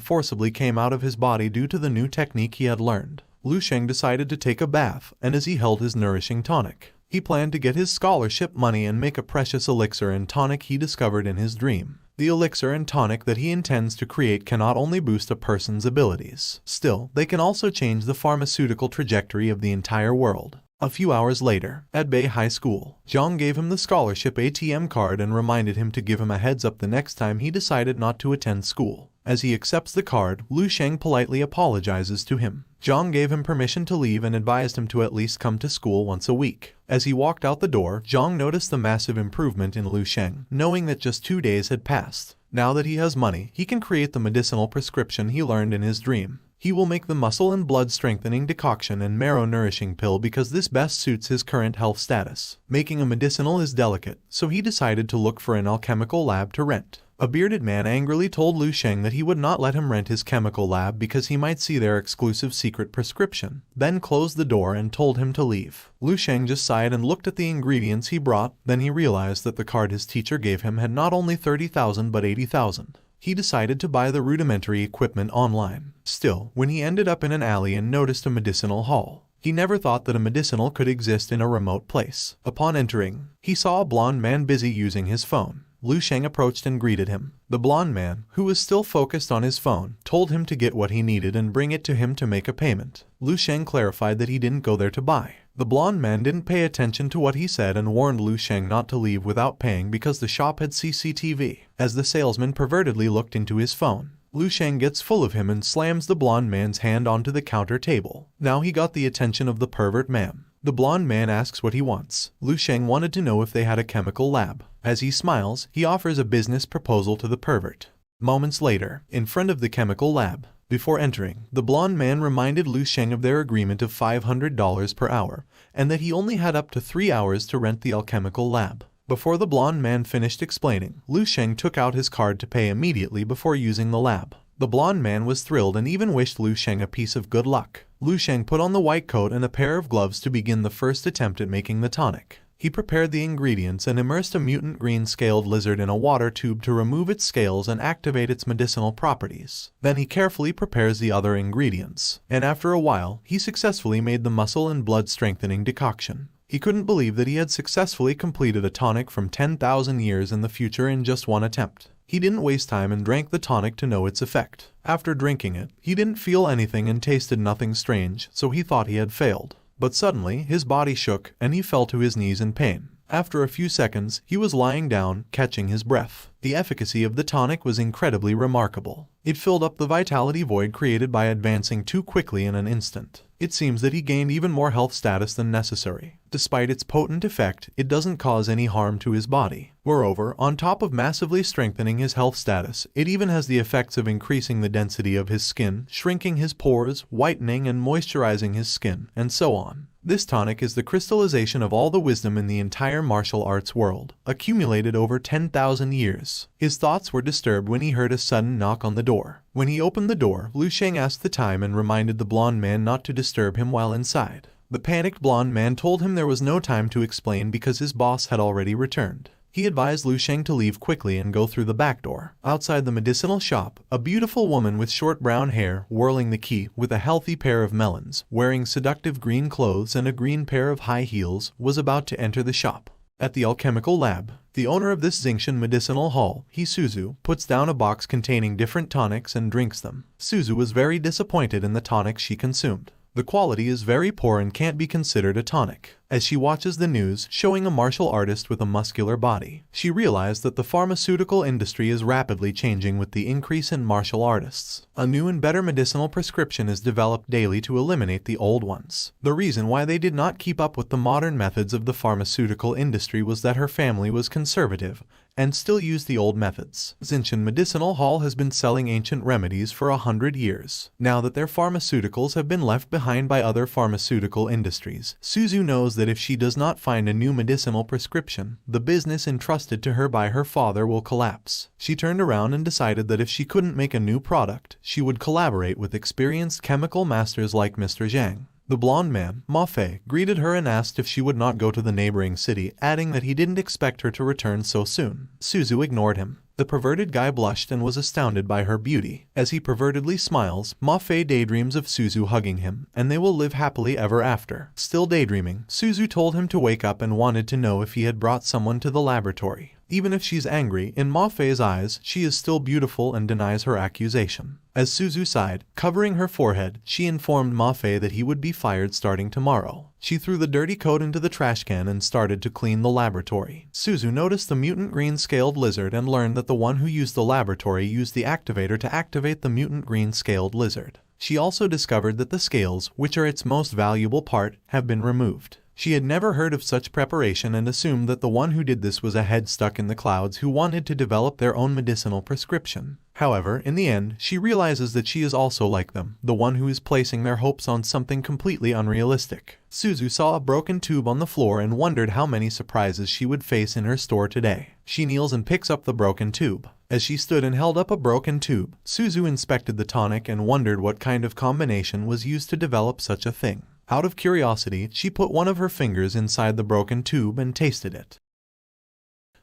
forcibly came out of his body due to the new technique he had learned. Lu Sheng decided to take a bath, and as he held his nourishing tonic, he planned to get his scholarship money and make a precious elixir and tonic he discovered in his dream. The elixir and tonic that he intends to create can not only boost a person's abilities, still, they can also change the pharmaceutical trajectory of the entire world. A few hours later, at Bay High School, Zhang gave him the scholarship ATM card and reminded him to give him a heads up the next time he decided not to attend school. As he accepts the card, Lu Sheng politely apologizes to him. Zhang gave him permission to leave and advised him to at least come to school once a week. As he walked out the door, Zhang noticed the massive improvement in Lu Sheng, knowing that just 2 days had passed. Now that he has money, he can create the medicinal prescription he learned in his dream. He will make the muscle and blood strengthening decoction and marrow nourishing pill because this best suits his current health status. Making a medicinal is delicate, so he decided to look for an alchemical lab to rent. A bearded man angrily told Lu Sheng that he would not let him rent his chemical lab because he might see their exclusive secret prescription, then closed the door and told him to leave. Lu Sheng just sighed and looked at the ingredients he brought, then he realized that the card his teacher gave him had not only 30,000 but 80,000. He decided to buy the rudimentary equipment online. Still, when he ended up in an alley and noticed a medicinal hall, he never thought that a medicinal could exist in a remote place. Upon entering, he saw a blonde man busy using his phone. Lu Sheng approached and greeted him. The blonde man, who was still focused on his phone, told him to get what he needed and bring it to him to make a payment. Lu Sheng clarified that he didn't go there to buy. The blonde man didn't pay attention to what he said and warned Lu Sheng not to leave without paying because the shop had CCTV. As the salesman pervertedly looked into his phone, Lu Sheng gets full of him and slams the blonde man's hand onto the counter table. Now he got the attention of the pervert man. The blonde man asks what he wants. Lu Sheng wanted to know if they had a chemical lab. As he smiles, he offers a business proposal to the pervert. Moments later, in front of the chemical lab, before entering, the blonde man reminded Lu Sheng of their agreement of $500 per hour, and that he only had up to 3 hours to rent the alchemical lab. Before the blonde man finished explaining, Lu Sheng took out his card to pay immediately before using the lab. The blonde man was thrilled and even wished Lu Sheng a piece of good luck. Lu Sheng put on the white coat and a pair of gloves to begin the first attempt at making the tonic. He prepared the ingredients and immersed a mutant green scaled lizard in a water tube to remove its scales and activate its medicinal properties. Then he carefully prepares the other ingredients, and after a while, he successfully made the muscle and blood strengthening decoction. He couldn't believe that he had successfully completed a tonic from 10,000 years in the future in just one attempt. He didn't waste time and drank the tonic to know its effect. After drinking it, he didn't feel anything and tasted nothing strange, so he thought he had failed. But suddenly, his body shook and he fell to his knees in pain. After a few seconds, he was lying down, catching his breath. The efficacy of the tonic was incredibly remarkable. It filled up the vitality void created by advancing too quickly in an instant. It seems that he gained even more health status than necessary. Despite its potent effect, it doesn't cause any harm to his body. Moreover, on top of massively strengthening his health status, it even has the effects of increasing the density of his skin, shrinking his pores, whitening and moisturizing his skin, and so on. This tonic is the crystallization of all the wisdom in the entire martial arts world, accumulated over 10,000 years. His thoughts were disturbed when he heard a sudden knock on the door. When he opened the door, Lu Sheng asked the time and reminded the blonde man not to disturb him while inside. The panicked blonde man told him there was no time to explain because his boss had already returned. He advised Lu Sheng to leave quickly and go through the back door. Outside the medicinal shop, a beautiful woman with short brown hair, whirling the key with a healthy pair of melons, wearing seductive green clothes and a green pair of high heels, was about to enter the shop. At the alchemical lab, the owner of this Xingtian medicinal hall, Suzu, puts down a box containing different tonics and drinks them. Suzu was very disappointed in the tonic she consumed. The quality is very poor and can't be considered a tonic. As she watches the news showing a martial artist with a muscular body, she realized that the pharmaceutical industry is rapidly changing with the increase in martial artists. A new and better medicinal prescription is developed daily to eliminate the old ones. The reason why they did not keep up with the modern methods of the pharmaceutical industry was that her family was conservative and still used the old methods. Ascension Medicinal Hall has been selling ancient remedies for 100 years. Now that their pharmaceuticals have been left behind by other pharmaceutical industries, Suzu knows that if she does not find a new medicinal prescription, the business entrusted to her by her father will collapse. She turned around and decided that if she couldn't make a new product, she would collaborate with experienced chemical masters like Mr. Zhang. The blonde man, Ma Fei, greeted her and asked if she would not go to the neighboring city, adding that he didn't expect her to return so soon. Suzu ignored him. The perverted guy blushed and was astounded by her beauty. As he pervertedly smiles, Ma Fei daydreams of Suzu hugging him, and they will live happily ever after. Still daydreaming, Suzu told him to wake up and wanted to know if he had brought someone to the laboratory. Even if she's angry, in Ma Fei's eyes, she is still beautiful and denies her accusation. As Suzu sighed, covering her forehead, she informed Ma Fei that he would be fired starting tomorrow. She threw the dirty coat into the trash can and started to clean the laboratory. Suzu noticed the mutant green-scaled lizard and learned that the one who used the laboratory used the activator to activate the mutant green-scaled lizard. She also discovered that the scales, which are its most valuable part, have been removed. She had never heard of such preparation and assumed that the one who did this was a head stuck in the clouds who wanted to develop their own medicinal prescription. However, in the end, she realizes that she is also like them, the one who is placing their hopes on something completely unrealistic. Suzu saw a broken tube on the floor and wondered how many surprises she would face in her store today. She kneels and picks up the broken tube. As she stood and held up a broken tube, Suzu inspected the tonic and wondered what kind of combination was used to develop such a thing. Out of curiosity, she put one of her fingers inside the broken tube and tasted it.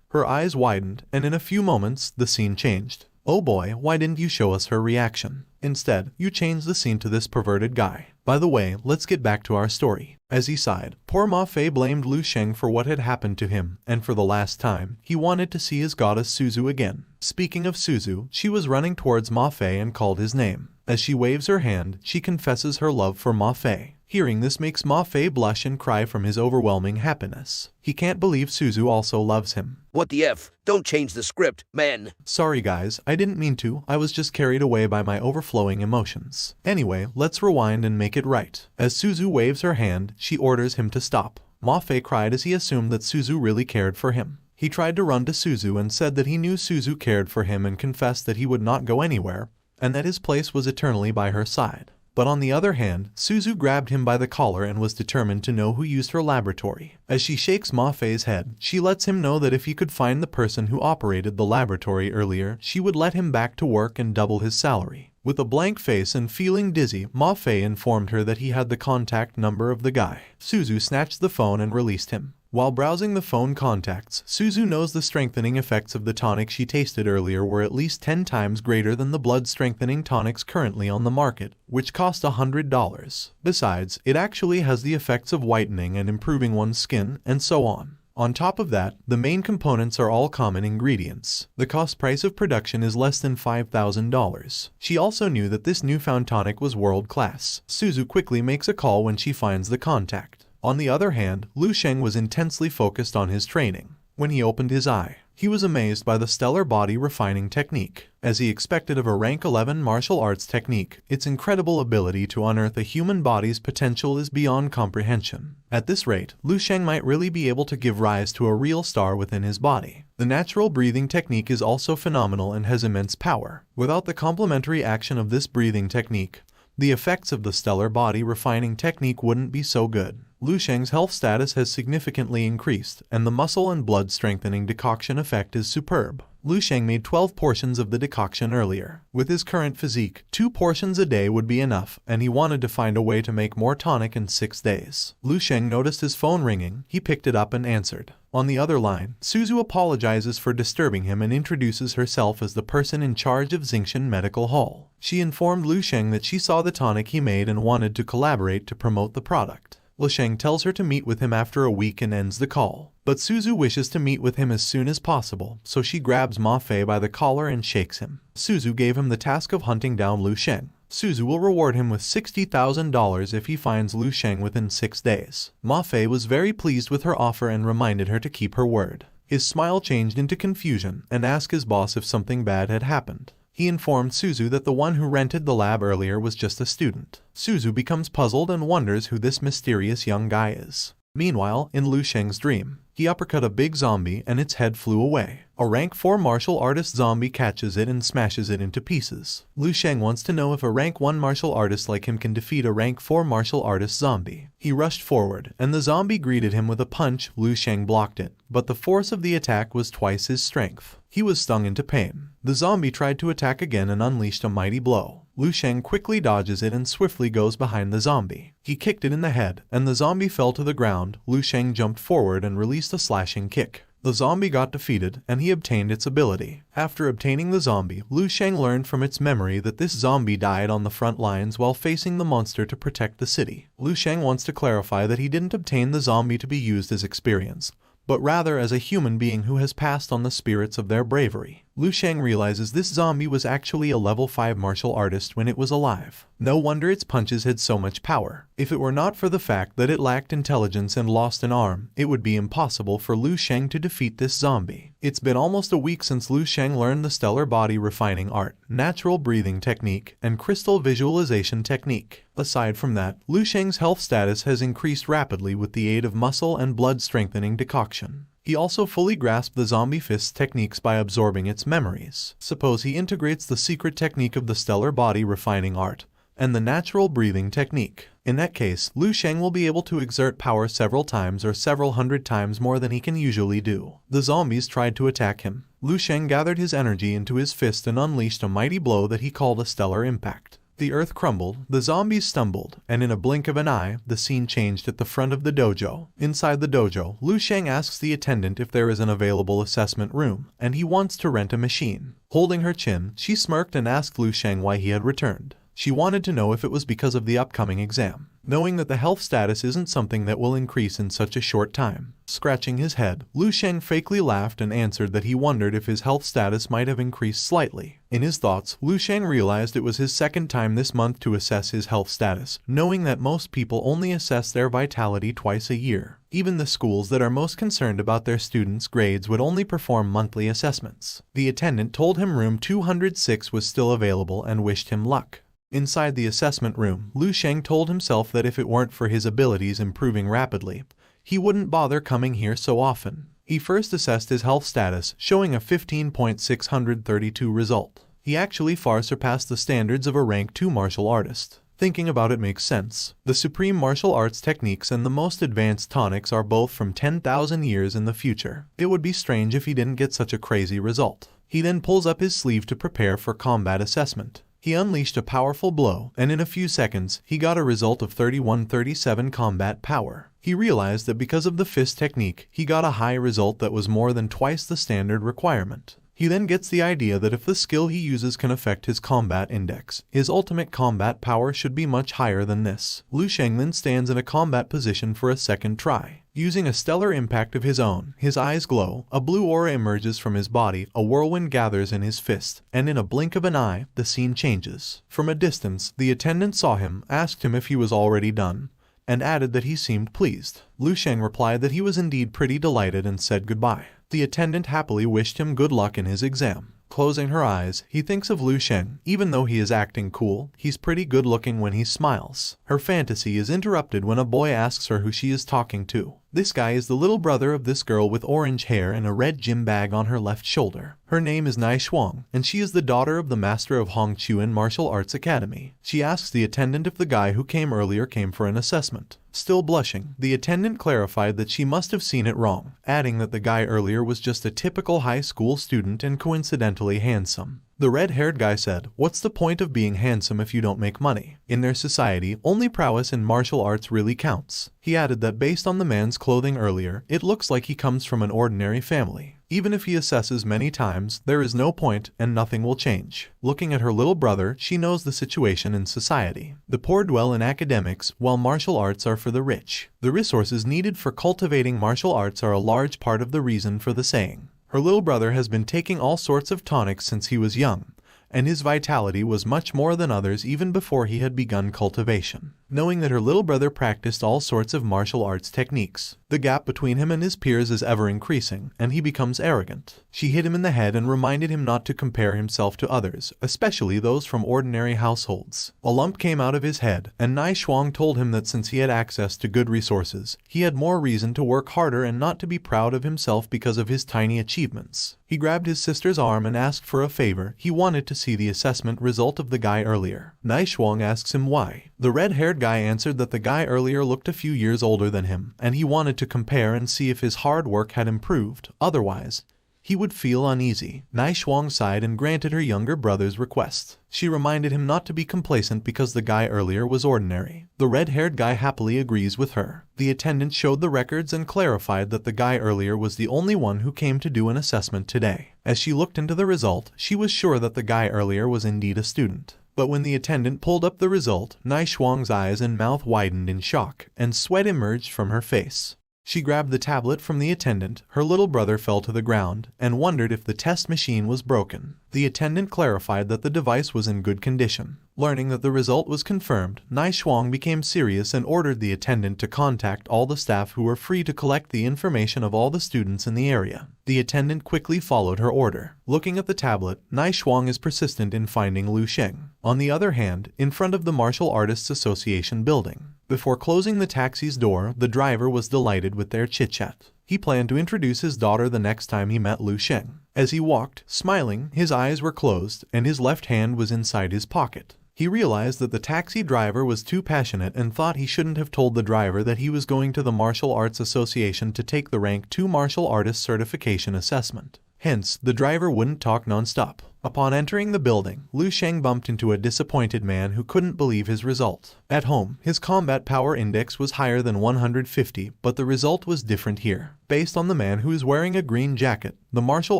Her eyes widened, and in a few moments, the scene changed. Oh boy, why didn't you show us her reaction? Instead, you changed the scene to this perverted guy. By the way, let's get back to our story. As he sighed, poor Ma Fei blamed Lu Sheng for what had happened to him, and for the last time, he wanted to see his goddess Suzu again. Speaking of Suzu, she was running towards Ma Fei and called his name. As she waves her hand, she confesses her love for Ma Fei. Hearing this makes Ma Fei blush and cry from his overwhelming happiness. He can't believe Suzu also loves him. What the F? Don't change the script, man. Sorry guys, I didn't mean to, I was just carried away by my overflowing emotions. Anyway, let's rewind and make it right. As Suzu waves her hand, she orders him to stop. Ma Fei cried as he assumed that Suzu really cared for him. He tried to run to Suzu and said that he knew Suzu cared for him and confessed that he would not go anywhere, and that his place was eternally by her side. But on the other hand, Suzu grabbed him by the collar and was determined to know who used her laboratory. As she shakes Ma Fei's head, she lets him know that if he could find the person who operated the laboratory earlier, she would let him back to work and double his salary. With a blank face and feeling dizzy, Ma Fei informed her that he had the contact number of the guy. Suzu snatched the phone and released him. While browsing the phone contacts, Suzu knows the strengthening effects of the tonic she tasted earlier were at least 10 times greater than the blood-strengthening tonics currently on the market, which cost $100. Besides, it actually has the effects of whitening and improving one's skin, and so on. On top of that, the main components are all common ingredients. The cost price of production is less than $5,000. She also knew that this newfound tonic was world-class. Suzu quickly makes a call when she finds the contact. On the other hand, Lu Sheng was intensely focused on his training. When he opened his eye, he was amazed by the stellar body refining technique. As he expected of a rank 11 martial arts technique, its incredible ability to unearth a human body's potential is beyond comprehension. At this rate, Lu Sheng might really be able to give rise to a real star within his body. The natural breathing technique is also phenomenal and has immense power. Without the complementary action of this breathing technique, the effects of the stellar body refining technique wouldn't be so good. Lu Sheng's health status has significantly increased, and the muscle and blood strengthening decoction effect is superb. Lu Sheng made 12 portions of the decoction earlier. With his current physique, 2 portions a day would be enough, and he wanted to find a way to make more tonic in 6 days. Lu Sheng noticed his phone ringing. He picked it up and answered. On the other line, Suzu apologizes for disturbing him and introduces herself as the person in charge of Xingshan Medical Hall. She informed Lu Sheng that she saw the tonic he made and wanted to collaborate to promote the product. Lu Sheng tells her to meet with him after a week and ends the call. But Suzu wishes to meet with him as soon as possible, so she grabs Ma Fei by the collar and shakes him. Suzu gave him the task of hunting down Lu Sheng. Suzu will reward him with $60,000 if he finds Lu Sheng within 6 days. Ma Fei was very pleased with her offer and reminded her to keep her word. His smile changed into confusion and asked his boss if something bad had happened. He informed Suzu that the one who rented the lab earlier was just a student. Suzu becomes puzzled and wonders who this mysterious young guy is. Meanwhile, in Lu Sheng's dream, he uppercut a big zombie and its head flew away. A rank 4 martial artist zombie catches it and smashes it into pieces. Lu Sheng wants to know if a rank 1 martial artist like him can defeat a rank 4 martial artist zombie. He rushed forward, and the zombie greeted him with a punch. Lu Sheng blocked it, but the force of the attack was twice his strength. He was stung into pain. The zombie tried to attack again and unleashed a mighty blow. Lu Sheng quickly dodges it and swiftly goes behind the zombie. He kicked it in the head, and the zombie fell to the ground. Lu Sheng jumped forward and released a slashing kick. The zombie got defeated, and he obtained its ability. After obtaining the zombie, Lu Sheng learned from its memory that this zombie died on the front lines while facing the monster to protect the city. Lu Sheng wants to clarify that he didn't obtain the zombie to be used as experience, but rather as a human being who has passed on the spirits of their bravery. Lu Sheng realizes this zombie was actually a level 5 martial artist when it was alive. No wonder its punches had so much power. If it were not for the fact that it lacked intelligence and lost an arm, it would be impossible for Lu Sheng to defeat this zombie. It's been almost a week since Lu Sheng learned the stellar body refining art, natural breathing technique, and crystal visualization technique. Aside from that, Lu Sheng's health status has increased rapidly with the aid of muscle and blood strengthening decoction. He also fully grasped the zombie fist's techniques by absorbing its memories. Suppose he integrates the secret technique of the stellar body refining art and the natural breathing technique. In that case, Lu Sheng will be able to exert power several times or several hundred times more than he can usually do. The zombies tried to attack him. Lu Sheng gathered his energy into his fist and unleashed a mighty blow that he called a stellar impact. The earth crumbled, the zombies stumbled, and in a blink of an eye, the scene changed at the front of the dojo. Inside the dojo, Lu Sheng asks the attendant if there is an available assessment room, and he wants to rent a machine. Holding her chin, she smirked and asked Lu Sheng why he had returned. She wanted to know if it was because of the upcoming exam, knowing that the health status isn't something that will increase in such a short time. Scratching his head, Lu Sheng fakely laughed and answered that he wondered if his health status might have increased slightly. In his thoughts, Lu Sheng realized it was his second time this month to assess his health status, knowing that most people only assess their vitality twice a year. Even the schools that are most concerned about their students' grades would only perform monthly assessments. The attendant told him room 206 was still available and wished him luck. Inside the assessment room, Lu Sheng told himself that if it weren't for his abilities improving rapidly, he wouldn't bother coming here so often. He first assessed his health status, showing a 15.632 result. He actually far surpassed the standards of a rank 2 martial artist. Thinking about it makes sense. The supreme martial arts techniques and the most advanced tonics are both from 10,000 years in the future. It would be strange if he didn't get such a crazy result. He then pulls up his sleeve to prepare for combat assessment. He unleashed a powerful blow, and in a few seconds, he got a result of 3137 combat power. He realized that because of the fist technique, he got a high result that was more than twice the standard requirement. He then gets the idea that if the skill he uses can affect his combat index, his ultimate combat power should be much higher than this. Lu Sheng then stands in a combat position for a second try. Using a stellar impact of his own, his eyes glow, a blue aura emerges from his body, a whirlwind gathers in his fist, and in a blink of an eye, the scene changes. From a distance, the attendant saw him, asked him if he was already done, and added that he seemed pleased. Lu Sheng replied that he was indeed pretty delighted and said goodbye. The attendant happily wished him good luck in his exam. Closing her eyes, he thinks of Lu Sheng. Even though he is acting cool, he's pretty good looking when he smiles. Her fantasy is interrupted when a boy asks her who she is talking to. This guy is the little brother of this girl with orange hair and a red gym bag on her left shoulder. Her name is Nai Shuang, and she is the daughter of the master of Hongchuan Martial Arts Academy. She asks the attendant if the guy who came earlier came for an assessment. Still blushing, the attendant clarified that she must have seen it wrong, adding that the guy earlier was just a typical high school student and coincidentally handsome. The red-haired guy said, "What's the point of being handsome if you don't make money? In their society, only prowess in martial arts really counts." He added that based on the man's clothing earlier, it looks like he comes from an ordinary family. Even if he assesses many times, there is no point and nothing will change. Looking at her little brother, she knows the situation in society. The poor dwell in academics, while martial arts are for the rich. The resources needed for cultivating martial arts are a large part of the reason for the saying. Her little brother has been taking all sorts of tonics since he was young, and his vitality was much more than others even before he had begun cultivation. Knowing that her little brother practiced all sorts of martial arts techniques, the gap between him and his peers is ever increasing, and he becomes arrogant. She hit him in the head and reminded him not to compare himself to others, especially those from ordinary households. A lump came out of his head, and Nai Shuang told him that since he had access to good resources, he had more reason to work harder and not to be proud of himself because of his tiny achievements. He grabbed his sister's arm and asked for a favor. He wanted to see the assessment result of the guy earlier. Nai Shuang asks him why. The red-haired guy answered that the guy earlier looked a few years older than him, and he wanted to compare and see if his hard work had improved. Otherwise, he would feel uneasy. Nai Shuang sighed and granted her younger brother's request. She reminded him not to be complacent because the guy earlier was ordinary. The red-haired guy happily agrees with her. The attendant showed the records and clarified that the guy earlier was the only one who came to do an assessment today. As she looked into the result, she was sure that the guy earlier was indeed a student. But when the attendant pulled up the result, Nai Shuang's eyes and mouth widened in shock, and sweat emerged from her face. She grabbed the tablet from the attendant. Her little brother fell to the ground and wondered if the test machine was broken. The attendant clarified that the device was in good condition. Learning that the result was confirmed, Nai Shuang became serious and ordered the attendant to contact all the staff who were free to collect the information of all the students in the area. The attendant quickly followed her order. Looking at the tablet, Nai Shuang is persistent in finding Lu Sheng. On the other hand, in front of the Martial Artists Association building, before closing the taxi's door, the driver was delighted with their chit-chat. He planned to introduce his daughter the next time he met Lu Sheng. As he walked, smiling, his eyes were closed and his left hand was inside his pocket. He realized that the taxi driver was too passionate and thought he shouldn't have told the driver that he was going to the Martial Arts Association to take the Rank 2 Martial Artist Certification Assessment. Hence, the driver wouldn't talk non-stop. Upon entering the building, Lu Sheng bumped into a disappointed man who couldn't believe his result. At home, his combat power index was higher than 150, but the result was different here. Based on the man who is wearing a green jacket, the Martial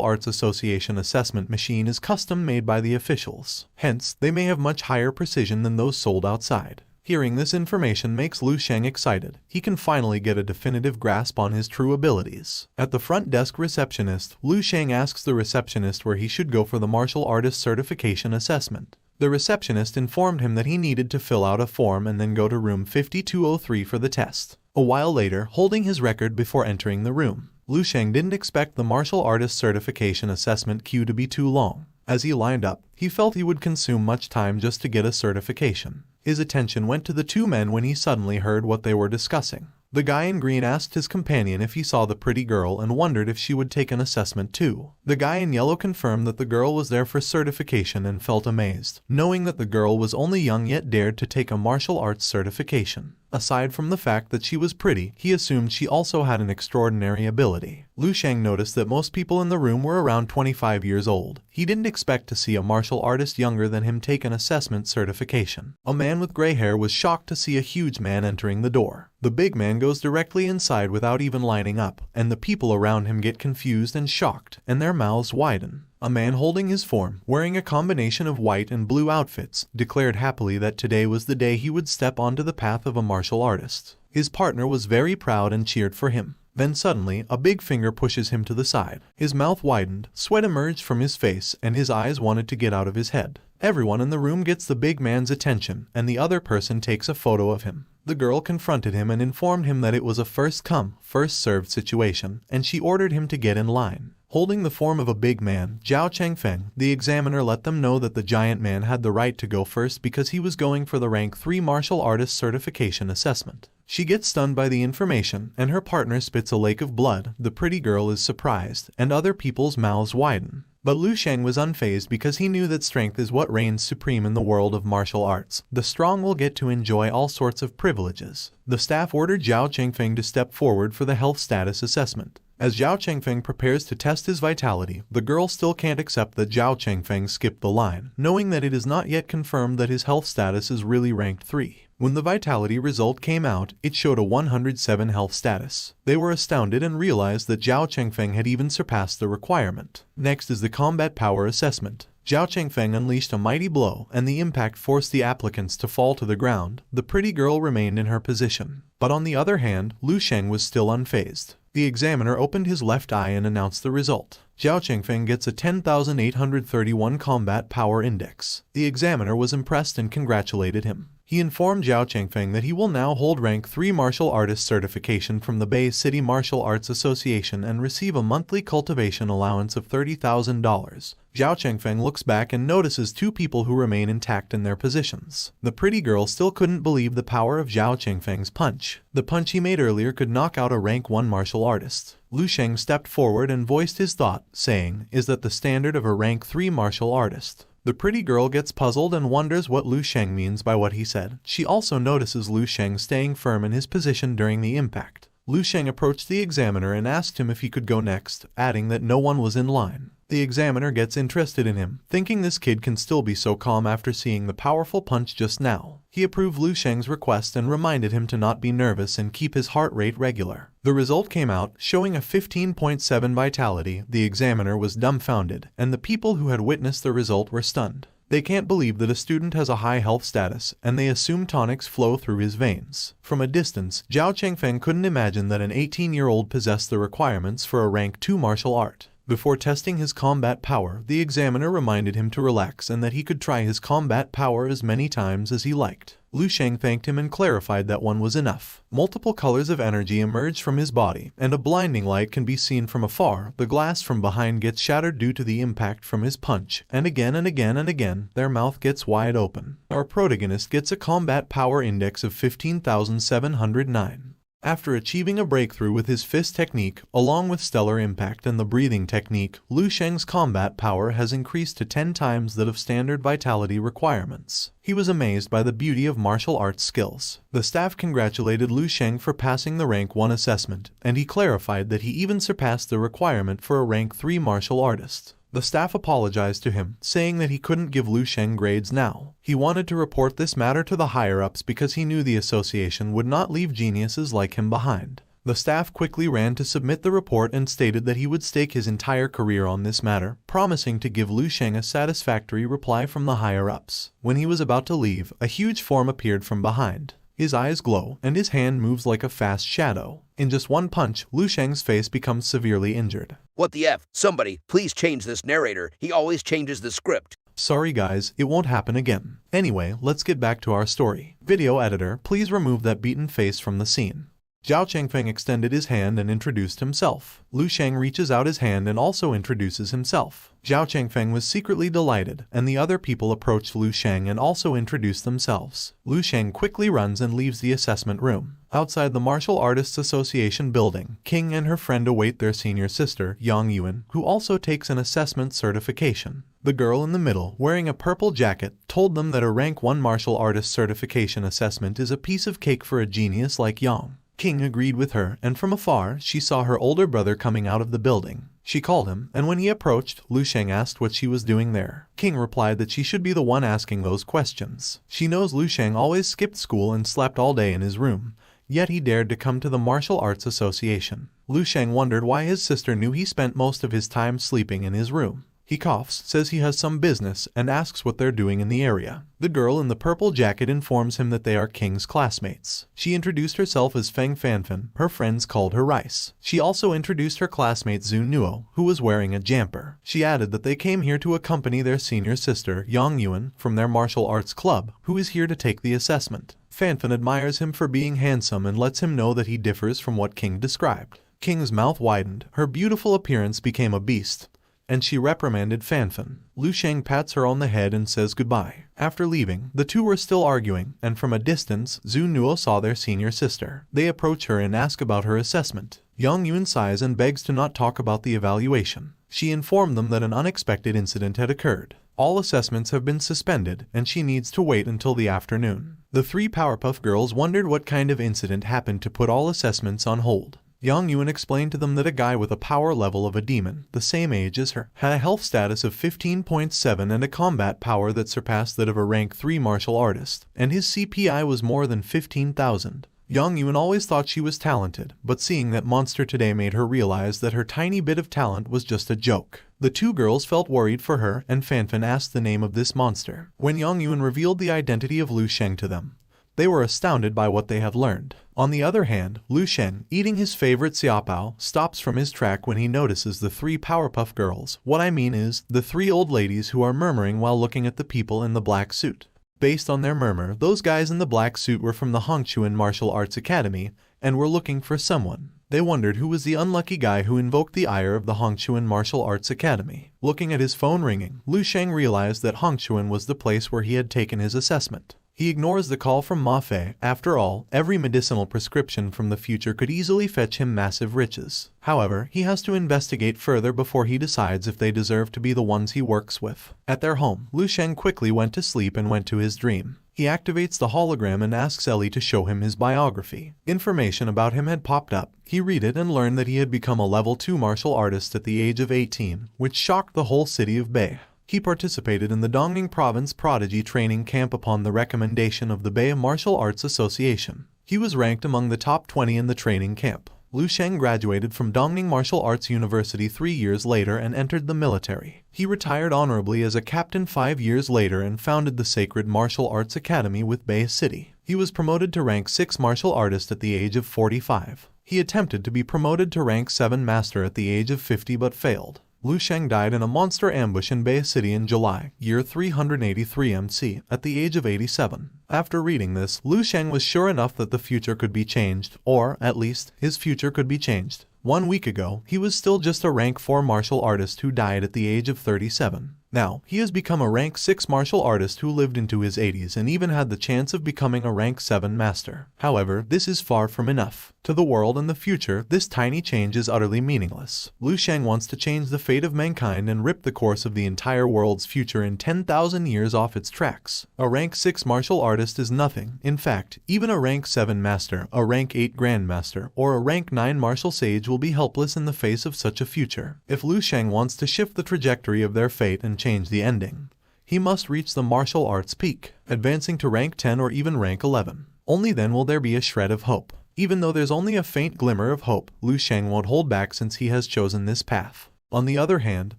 Arts Association assessment machine is custom made by the officials. Hence, they may have much higher precision than those sold outside. Hearing this information makes Lu Sheng excited. He can finally get a definitive grasp on his true abilities. At the front desk receptionist, Lu Sheng asks the receptionist where he should go for the martial artist certification assessment. The receptionist informed him that he needed to fill out a form and then go to room 5203 for the test. A while later, holding his record before entering the room, Lu Sheng didn't expect the martial artist certification assessment queue to be too long. As he lined up, he felt he would consume much time just to get a certification. His attention went to the two men when he suddenly heard what they were discussing. The guy in green asked his companion if he saw the pretty girl and wondered if she would take an assessment too. The guy in yellow confirmed that the girl was there for certification and felt amazed, knowing that the girl was only young yet dared to take a martial arts certification. Aside from the fact that she was pretty, he assumed she also had an extraordinary ability. Lu Sheng noticed that most people in the room were around 25 years old. He didn't expect to see a martial artist younger than him take an assessment certification. A man with gray hair was shocked to see a huge man entering the door. The big man goes directly inside without even lining up, and the people around him get confused and shocked, and their mouths widen. A man holding his form, wearing a combination of white and blue outfits, declared happily that today was the day he would step onto the path of a martial artist. His partner was very proud and cheered for him. Then suddenly, a big finger pushes him to the side. His mouth widened, sweat emerged from his face, and his eyes wanted to get out of his head. Everyone in the room gets the big man's attention, and the other person takes a photo of him. The girl confronted him and informed him that it was a first-come, first-served situation, and she ordered him to get in line. Holding the form of a big man, Zhao Chengfeng, the examiner let them know that the giant man had the right to go first because he was going for the Rank 3 Martial Artist Certification Assessment. She gets stunned by the information, and her partner spits a lake of blood. The pretty girl is surprised, and other people's mouths widen. But Lu Sheng was unfazed because he knew that strength is what reigns supreme in the world of martial arts. The strong will get to enjoy all sorts of privileges. The staff ordered Zhao Chengfeng to step forward for the health status assessment. As Zhao Chengfeng prepares to test his vitality, the girl still can't accept that Zhao Chengfeng skipped the line, knowing that it is not yet confirmed that his health status is really ranked 3. When the vitality result came out, it showed a 107 health status. They were astounded and realized that Zhao Chengfeng had even surpassed the requirement. Next is the combat power assessment. Zhao Chengfeng unleashed a mighty blow, and the impact forced the applicants to fall to the ground. The pretty girl remained in her position. But on the other hand, Lu Sheng was still unfazed. The examiner opened his left eye and announced the result. Zhao Chengfeng gets a 10,831 combat power index. The examiner was impressed and congratulated him. He informed Zhao Chengfeng that he will now hold rank 3 martial artist certification from the Bay City Martial Arts Association and receive a monthly cultivation allowance of $30,000. Zhao Chengfeng looks back and notices 2 people who remain intact in their positions. The pretty girl still couldn't believe the power of Zhao Chengfeng's punch. The punch he made earlier could knock out a rank 1 martial artist. Lu Sheng stepped forward and voiced his thought, saying, "Is that the standard of a rank 3 martial artist?" The pretty girl gets puzzled and wonders what Lu Sheng means by what he said. She also notices Lu Sheng staying firm in his position during the impact. Lu Sheng approached the examiner and asked him if he could go next, adding that no one was in line. The examiner gets interested in him, thinking this kid can still be so calm after seeing the powerful punch just now. He approved Lu Sheng's request and reminded him to not be nervous and keep his heart rate regular. The result came out, showing a 15.7 vitality. The examiner was dumbfounded, and the people who had witnessed the result were stunned. They can't believe that a student has a high health status, and they assume tonics flow through his veins. From a distance, Zhao Chengfeng couldn't imagine that an 18-year-old possessed the requirements for a rank 2 martial art. Before testing his combat power, the examiner reminded him to relax and that he could try his combat power as many times as he liked. Lu Sheng thanked him and clarified that one was enough. Multiple colors of energy emerged from his body, and a blinding light can be seen from afar. The glass from behind gets shattered due to the impact from his punch, and again and again and again, their mouth gets wide open. Our protagonist gets a combat power index of 15,709. After achieving a breakthrough with his fist technique, along with stellar impact and the breathing technique, Lu Sheng's combat power has increased to 10 times that of standard vitality requirements. He was amazed by the beauty of martial arts skills. The staff congratulated Lu Sheng for passing the rank 1 assessment, and he clarified that he even surpassed the requirement for a rank 3 martial artist. The staff apologized to him, saying that he couldn't give Lu Sheng grades now. He wanted to report this matter to the higher-ups because he knew the association would not leave geniuses like him behind. The staff quickly ran to submit the report and stated that he would stake his entire career on this matter, promising to give Lu Sheng a satisfactory reply from the higher-ups. When he was about to leave, a huge form appeared from behind. His eyes glow, and his hand moves like a fast shadow. In just one punch, Lu Sheng's face becomes severely injured. What the F? Somebody, please change this narrator. He always changes the script. Sorry guys, it won't happen again. Anyway, let's get back to our story. Video editor, please remove that beaten face from the scene. Zhao Chengfeng extended his hand and introduced himself. Lu Sheng reaches out his hand and also introduces himself. Zhao Chengfeng was secretly delighted, and the other people approached Lu Sheng and also introduced themselves. Lu Sheng quickly runs and leaves the assessment room. Outside the Martial Artists Association building, King and her friend await their senior sister, Yang Yuan, who also takes an assessment certification. The girl in the middle, wearing a purple jacket, told them that a rank 1 martial artist certification assessment is a piece of cake for a genius like Yang. King agreed with her, and from afar, she saw her older brother coming out of the building. She called him, and when he approached, Lu Sheng asked what she was doing there. King replied that she should be the one asking those questions. She knows Lu Sheng always skipped school and slept all day in his room, yet he dared to come to the Martial Arts Association. Lu Sheng wondered why his sister knew he spent most of his time sleeping in his room. He coughs, says he has some business, and asks what they're doing in the area. The girl in the purple jacket informs him that they are King's classmates. She introduced herself as Feng Fanfan. Her friends called her Rice. She also introduced her classmate Zhu Nuo, who was wearing a jumper. She added that they came here to accompany their senior sister, Yang Yuan, from their martial arts club, who is here to take the assessment. Fanfan admires him for being handsome and lets him know that he differs from what King described. King's mouth widened. Her beautiful appearance became a beast, and she reprimanded Fanfan. Lu Sheng pats her on the head and says goodbye. After leaving, the two were still arguing, and from a distance, Zhu Nuo saw their senior sister. They approach her and ask about her assessment. Yang Yuan sighs and begs to not talk about the evaluation. She informed them that an unexpected incident had occurred. All assessments have been suspended, and she needs to wait until the afternoon. The 3 Powerpuff Girls wondered what kind of incident happened to put all assessments on hold. Yang Yuan explained to them that a guy with a power level of a demon, the same age as her, had a health status of 15.7 and a combat power that surpassed that of a rank 3 martial artist, and his CPI was more than 15,000. Yang Yuan always thought she was talented, but seeing that monster today made her realize that her tiny bit of talent was just a joke. The 2 girls felt worried for her, and Fanfan asked the name of this monster. When Yang Yuan revealed the identity of Lu Sheng to them, They were astounded by what they had learned. On the other hand, Lu Sheng, eating his favorite xiaopao, stops from his track when he notices the 3 Powerpuff Girls. What I mean is, the 3 old ladies who are murmuring while looking at the people in the black suit. Based on their murmur, those guys in the black suit were from the Hongchuan Martial Arts Academy and were looking for someone. They wondered who was the unlucky guy who invoked the ire of the Hongchuan Martial Arts Academy. Looking at his phone ringing, Lu Sheng realized that Hongchuan was the place where he had taken his assessment. He ignores the call from Ma Fei. After all, every medicinal prescription from the future could easily fetch him massive riches. However, he has to investigate further before he decides if they deserve to be the ones he works with. At their home, Lu Sheng quickly went to sleep and went to his dream. He activates the hologram and asks Ellie to show him his biography. Information about him had popped up. He read it and learned that he had become a level 2 martial artist at the age of 18, which shocked the whole city of Bei. He participated in the Dongning Province Prodigy Training Camp upon the recommendation of the Bei Martial Arts Association. He was ranked among the top 20 in the training camp. Lu Sheng graduated from Dongning Martial Arts University 3 years later and entered the military. He retired honorably as a captain 5 years later and founded the Sacred Martial Arts Academy with Bei City. He was promoted to rank 6 martial artist at the age of 45. He attempted to be promoted to rank 7 master at the age of 50 but failed. Lu Sheng died in a monster ambush in Bei City in July, year 383 MC, at the age of 87. After reading this, Lu Sheng was sure enough that the future could be changed, or, at least, his future could be changed. 1 week ago, he was still just a rank 4 martial artist who died at the age of 37. Now, he has become a rank 6 martial artist who lived into his 80s and even had the chance of becoming a rank 7 master. However, this is far from enough. To the world and the future, this tiny change is utterly meaningless. Lu Sheng wants to change the fate of mankind and rip the course of the entire world's future in 10,000 years off its tracks. A rank 6 martial artist is nothing. In fact, even a rank 7 master, a rank 8 grandmaster, or a rank 9 martial sage will be helpless in the face of such a future. If Lu Sheng wants to shift the trajectory of their fate and change the ending, he must reach the martial arts peak, advancing to rank 10 or even rank 11. Only then will there be a shred of hope. Even though there's only a faint glimmer of hope, Lu Sheng won't hold back since he has chosen this path. On the other hand,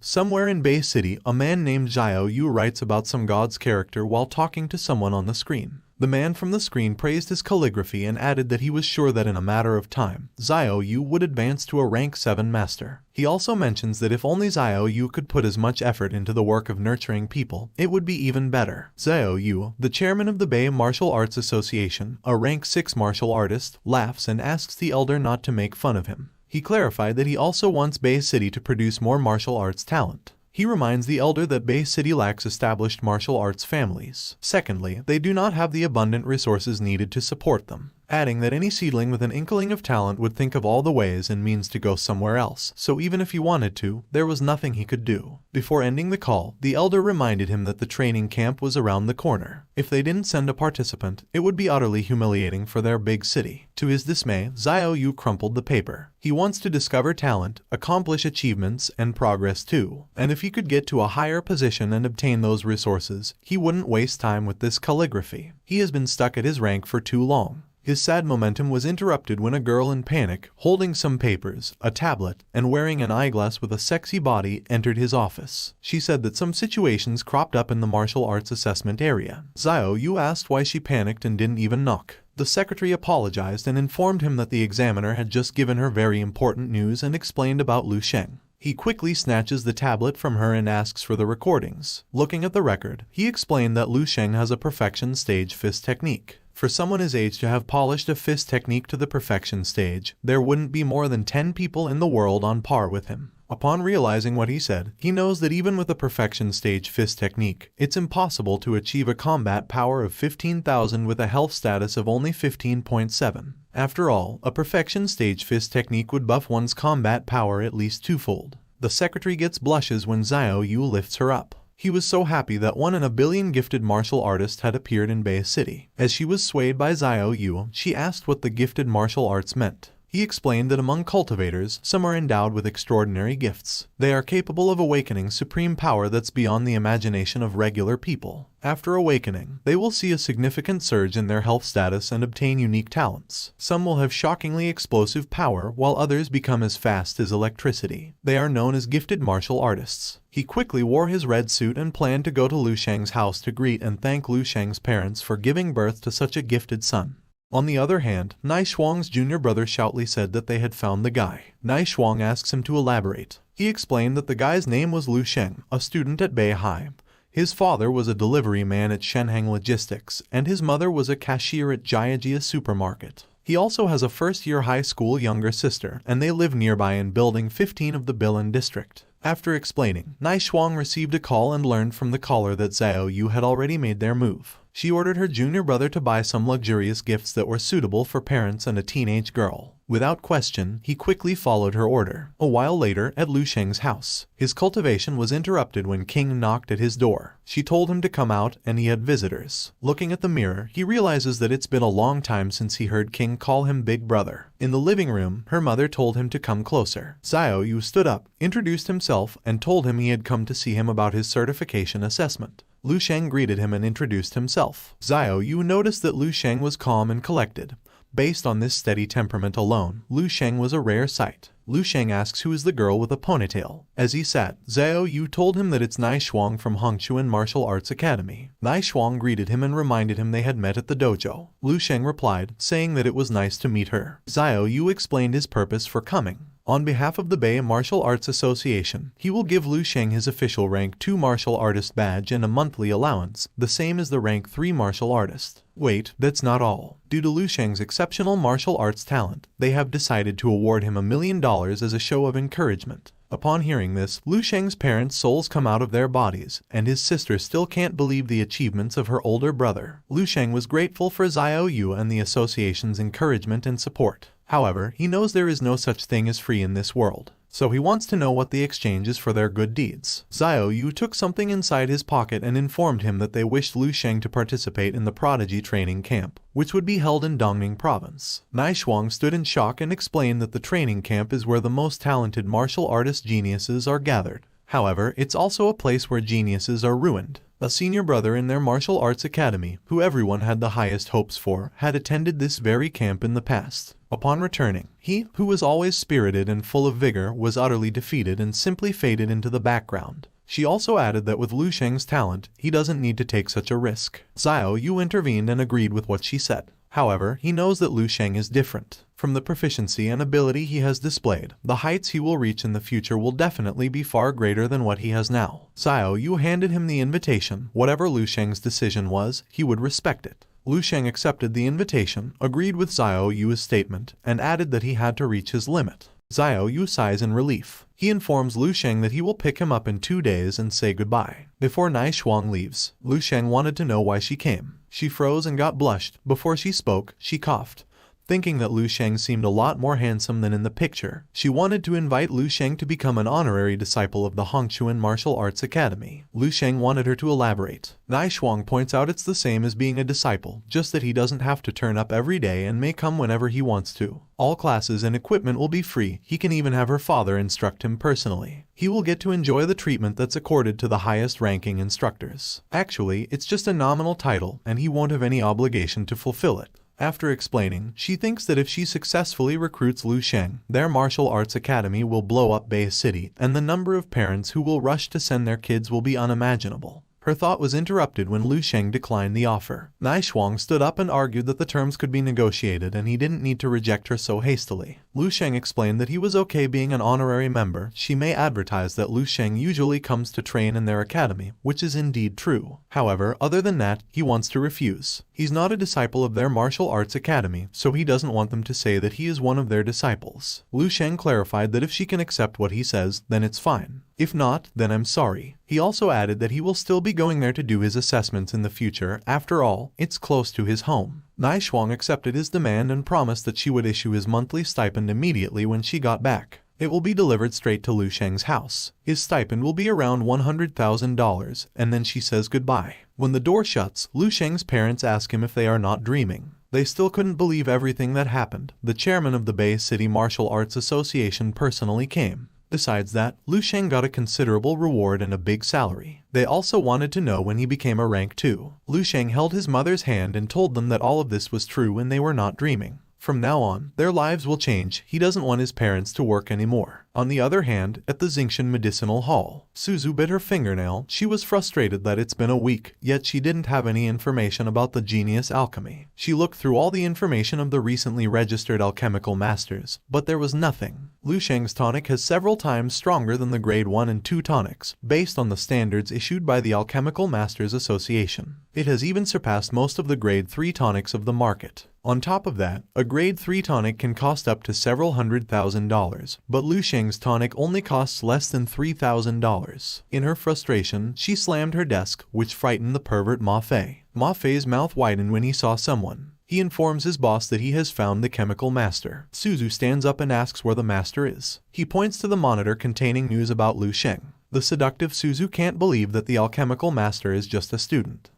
somewhere in Bei City, a man named Xiao Yu writes about some god's character while talking to someone on the screen. The man from the screen praised his calligraphy and added that he was sure that in a matter of time, Xiao Yu would advance to a rank 7 master. He also mentions that if only Xiao Yu could put as much effort into the work of nurturing people, it would be even better. Xiao Yu, the chairman of the Bei Martial Arts Association, a rank 6 martial artist, laughs and asks the elder not to make fun of him. He clarified that he also wants Bei City to produce more martial arts talent. He reminds the elder that Bei City lacks established martial arts families. Secondly, they do not have the abundant resources needed to support them, adding that any seedling with an inkling of talent would think of all the ways and means to go somewhere else, so even if he wanted to, there was nothing he could do. Before ending the call, the elder reminded him that the training camp was around the corner. If they didn't send a participant, it would be utterly humiliating for their big city. To his dismay, Xiao Yu crumpled the paper. He wants to discover talent, accomplish achievements, and progress too. And if he could get to a higher position and obtain those resources, he wouldn't waste time with this calligraphy. He has been stuck at his rank for too long. His sad momentum was interrupted when a girl in panic, holding some papers, a tablet, and wearing an eyeglass with a sexy body, entered his office. She said that some situations cropped up in the martial arts assessment area. Xiao Yu asked why she panicked and didn't even knock. The secretary apologized and informed him that the examiner had just given her very important news and explained about Lu Sheng. He quickly snatches the tablet from her and asks for the recordings. Looking at the record, he explained that Lu Sheng has a perfection stage fist technique. For someone his age to have polished a fist technique to the perfection stage, there wouldn't be more than 10 people in the world on par with him. Upon realizing what he said, he knows that even with a perfection stage fist technique, it's impossible to achieve a combat power of 15,000 with a health status of only 15.7. After all, a perfection stage fist technique would buff one's combat power at least twofold. The secretary gets blushes when Xiao Yu lifts her up. He was so happy that 1 in a billion gifted martial artist had appeared in Bei City. As she was swayed by Xiao Yu, she asked what the gifted martial arts meant. He explained that among cultivators, some are endowed with extraordinary gifts. They are capable of awakening supreme power that's beyond the imagination of regular people. After awakening, they will see a significant surge in their health status and obtain unique talents. Some will have shockingly explosive power, while others become as fast as electricity. They are known as gifted martial artists. He quickly wore his red suit and planned to go to Lu Sheng's house to greet and thank Lu Sheng's parents for giving birth to such a gifted son. On the other hand, Nai Shuang's junior brother shoutly said that they had found the guy. Nai Shuang asks him to elaborate. He explained that the guy's name was Lu Sheng, a student at Beihai. His father was a delivery man at Shenhang Logistics, and his mother was a cashier at Jiajia Supermarket. He also has a first-year high school younger sister, and they live nearby in Building 15 of the Bilan district. After explaining, Nai Shuang received a call and learned from the caller that Xiao Yu had already made their move. She ordered her junior brother to buy some luxurious gifts that were suitable for parents and a teenage girl. Without question, he quickly followed her order. A while later, at Lu Sheng's house, his cultivation was interrupted when King knocked at his door. She told him to come out, and he had visitors. Looking at the mirror, he realizes that it's been a long time since he heard King call him Big Brother. In the living room, her mother told him to come closer. Xiao Yu stood up, introduced himself, and told him he had come to see him about his certification assessment. Lu Sheng greeted him and introduced himself. Xiao Yu noticed that Lu Sheng was calm and collected. Based on this steady temperament alone, Lu Sheng was a rare sight. Lu Sheng asks who is the girl with a ponytail. As he sat, Xiao Yu told him that it's Nai Shuang from Hongchuan Martial Arts Academy. Nai Shuang greeted him and reminded him they had met at the dojo. Lu Sheng replied, saying that it was nice to meet her. Xiao Yu explained his purpose for coming. On behalf of the Bay Martial Arts Association, he will give Lu Sheng his official Rank 2 Martial Artist badge and a monthly allowance, the same as the Rank 3 Martial Artist. Wait, that's not all. Due to Lu Sheng's exceptional martial arts talent, they have decided to award him $1 million as a show of encouragement. Upon hearing this, Lu Sheng's parents' souls come out of their bodies, and his sister still can't believe the achievements of her older brother. Lu Sheng was grateful for Xiao Yu and the association's encouragement and support. However, he knows there is no such thing as free in this world, so he wants to know what the exchange is for their good deeds. Xiao Yu took something inside his pocket and informed him that they wished Lu Sheng to participate in the prodigy training camp, which would be held in Dongning province. Nai Shuang stood in shock and explained that the training camp is where the most talented martial artist geniuses are gathered. However, it's also a place where geniuses are ruined. A senior brother in their martial arts academy, who everyone had the highest hopes for, had attended this very camp in the past. Upon returning, he, who was always spirited and full of vigor, was utterly defeated and simply faded into the background. She also added that with Lu Sheng's talent, he doesn't need to take such a risk. Xiao Yu intervened and agreed with what she said. However, he knows that Lu Sheng is different. From the proficiency and ability he has displayed, the heights he will reach in the future will definitely be far greater than what he has now. Xiao Yu handed him the invitation. Whatever Lu Sheng's decision was, he would respect it. Lu Sheng accepted the invitation, agreed with Xiao Yu's statement, and added that he had to reach his limit. Xiao Yu sighs in relief. He informs Lu Sheng that he will pick him up in 2 days and say goodbye. Before Nai Shuang leaves, Lu Sheng wanted to know why she came. She froze and got blushed. Before she spoke, she coughed. Thinking that Lu Sheng seemed a lot more handsome than in the picture, she wanted to invite Lu Sheng to become an honorary disciple of the Hongchuan Martial Arts Academy. Lu Sheng wanted her to elaborate. Nai Shuang points out it's the same as being a disciple, just that he doesn't have to turn up every day and may come whenever he wants to. All classes and equipment will be free. He can even have her father instruct him personally. He will get to enjoy the treatment that's accorded to the highest ranking instructors. Actually, it's just a nominal title, and he won't have any obligation to fulfill it. After explaining, she thinks that if she successfully recruits Lu Sheng, their martial arts academy will blow up Bay City, and the number of parents who will rush to send their kids will be unimaginable. Her thought was interrupted when Lu Sheng declined the offer. Nai Shuang stood up and argued that the terms could be negotiated and he didn't need to reject her so hastily. Lu Sheng explained that he was okay being an honorary member. She may advertise that Lu Sheng usually comes to train in their academy, which is indeed true. However, other than that, he wants to refuse. He's not a disciple of their martial arts academy, so he doesn't want them to say that he is one of their disciples. Lu Sheng clarified that if she can accept what he says, then it's fine. If not, then I'm sorry. He also added that he will still be going there to do his assessments in the future. After all, it's close to his home. Nai Shuang accepted his demand and promised that she would issue his monthly stipend immediately when she got back. It will be delivered straight to Lu Sheng's house. His stipend will be around $100,000, and then she says goodbye. When the door shuts, Lu Sheng's parents ask him if they are not dreaming. They still couldn't believe everything that happened. The chairman of the Bay City Martial Arts Association personally came. Besides that, Lu Sheng got a considerable reward and a big salary. They also wanted to know when he became a rank 2. Lu Sheng held his mother's hand and told them that all of this was true and they were not dreaming. From now on, their lives will change. He doesn't want his parents to work anymore. On the other hand, at the Xingtian Medicinal Hall, Suzu bit her fingernail. She was frustrated that it's been a week, yet she didn't have any information about the genius alchemy. She looked through all the information of the recently registered alchemical masters, but there was nothing. Lu Sheng's tonic has several times stronger than the grade 1 and 2 tonics, based on the standards issued by the Alchemical Masters Association. It has even surpassed most of the grade 3 tonics of the market. On top of that, a grade 3 tonic can cost up to several $100,000, but Lu Sheng's tonic only costs less than $3,000. In her frustration, she slammed her desk, which frightened the pervert Ma Fei. Ma Fei's mouth widened when he saw someone. He informs his boss that he has found the chemical master. Suzu stands up and asks where the master is. He points to the monitor containing news about Lu Sheng. The seductive Suzu can't believe that the alchemical master is just a student.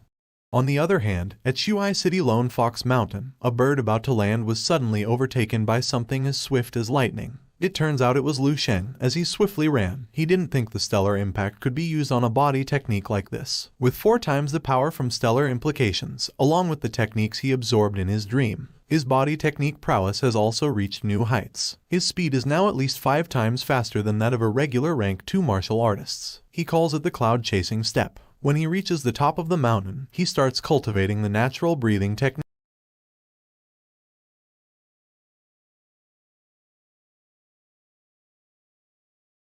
On the other hand, at Shuai City Lone Fox Mountain, a bird about to land was suddenly overtaken by something as swift as lightning. It turns out it was Lu Sheng. As he swiftly ran, he didn't think the stellar impact could be used on a body technique like this. With 4 times the power from stellar implications, along with the techniques he absorbed in his dream, his body technique prowess has also reached new heights. His speed is now at least 5 times faster than that of a regular rank 2 martial artists. He calls it the cloud chasing step. When he reaches the top of the mountain, he starts cultivating the natural breathing technique.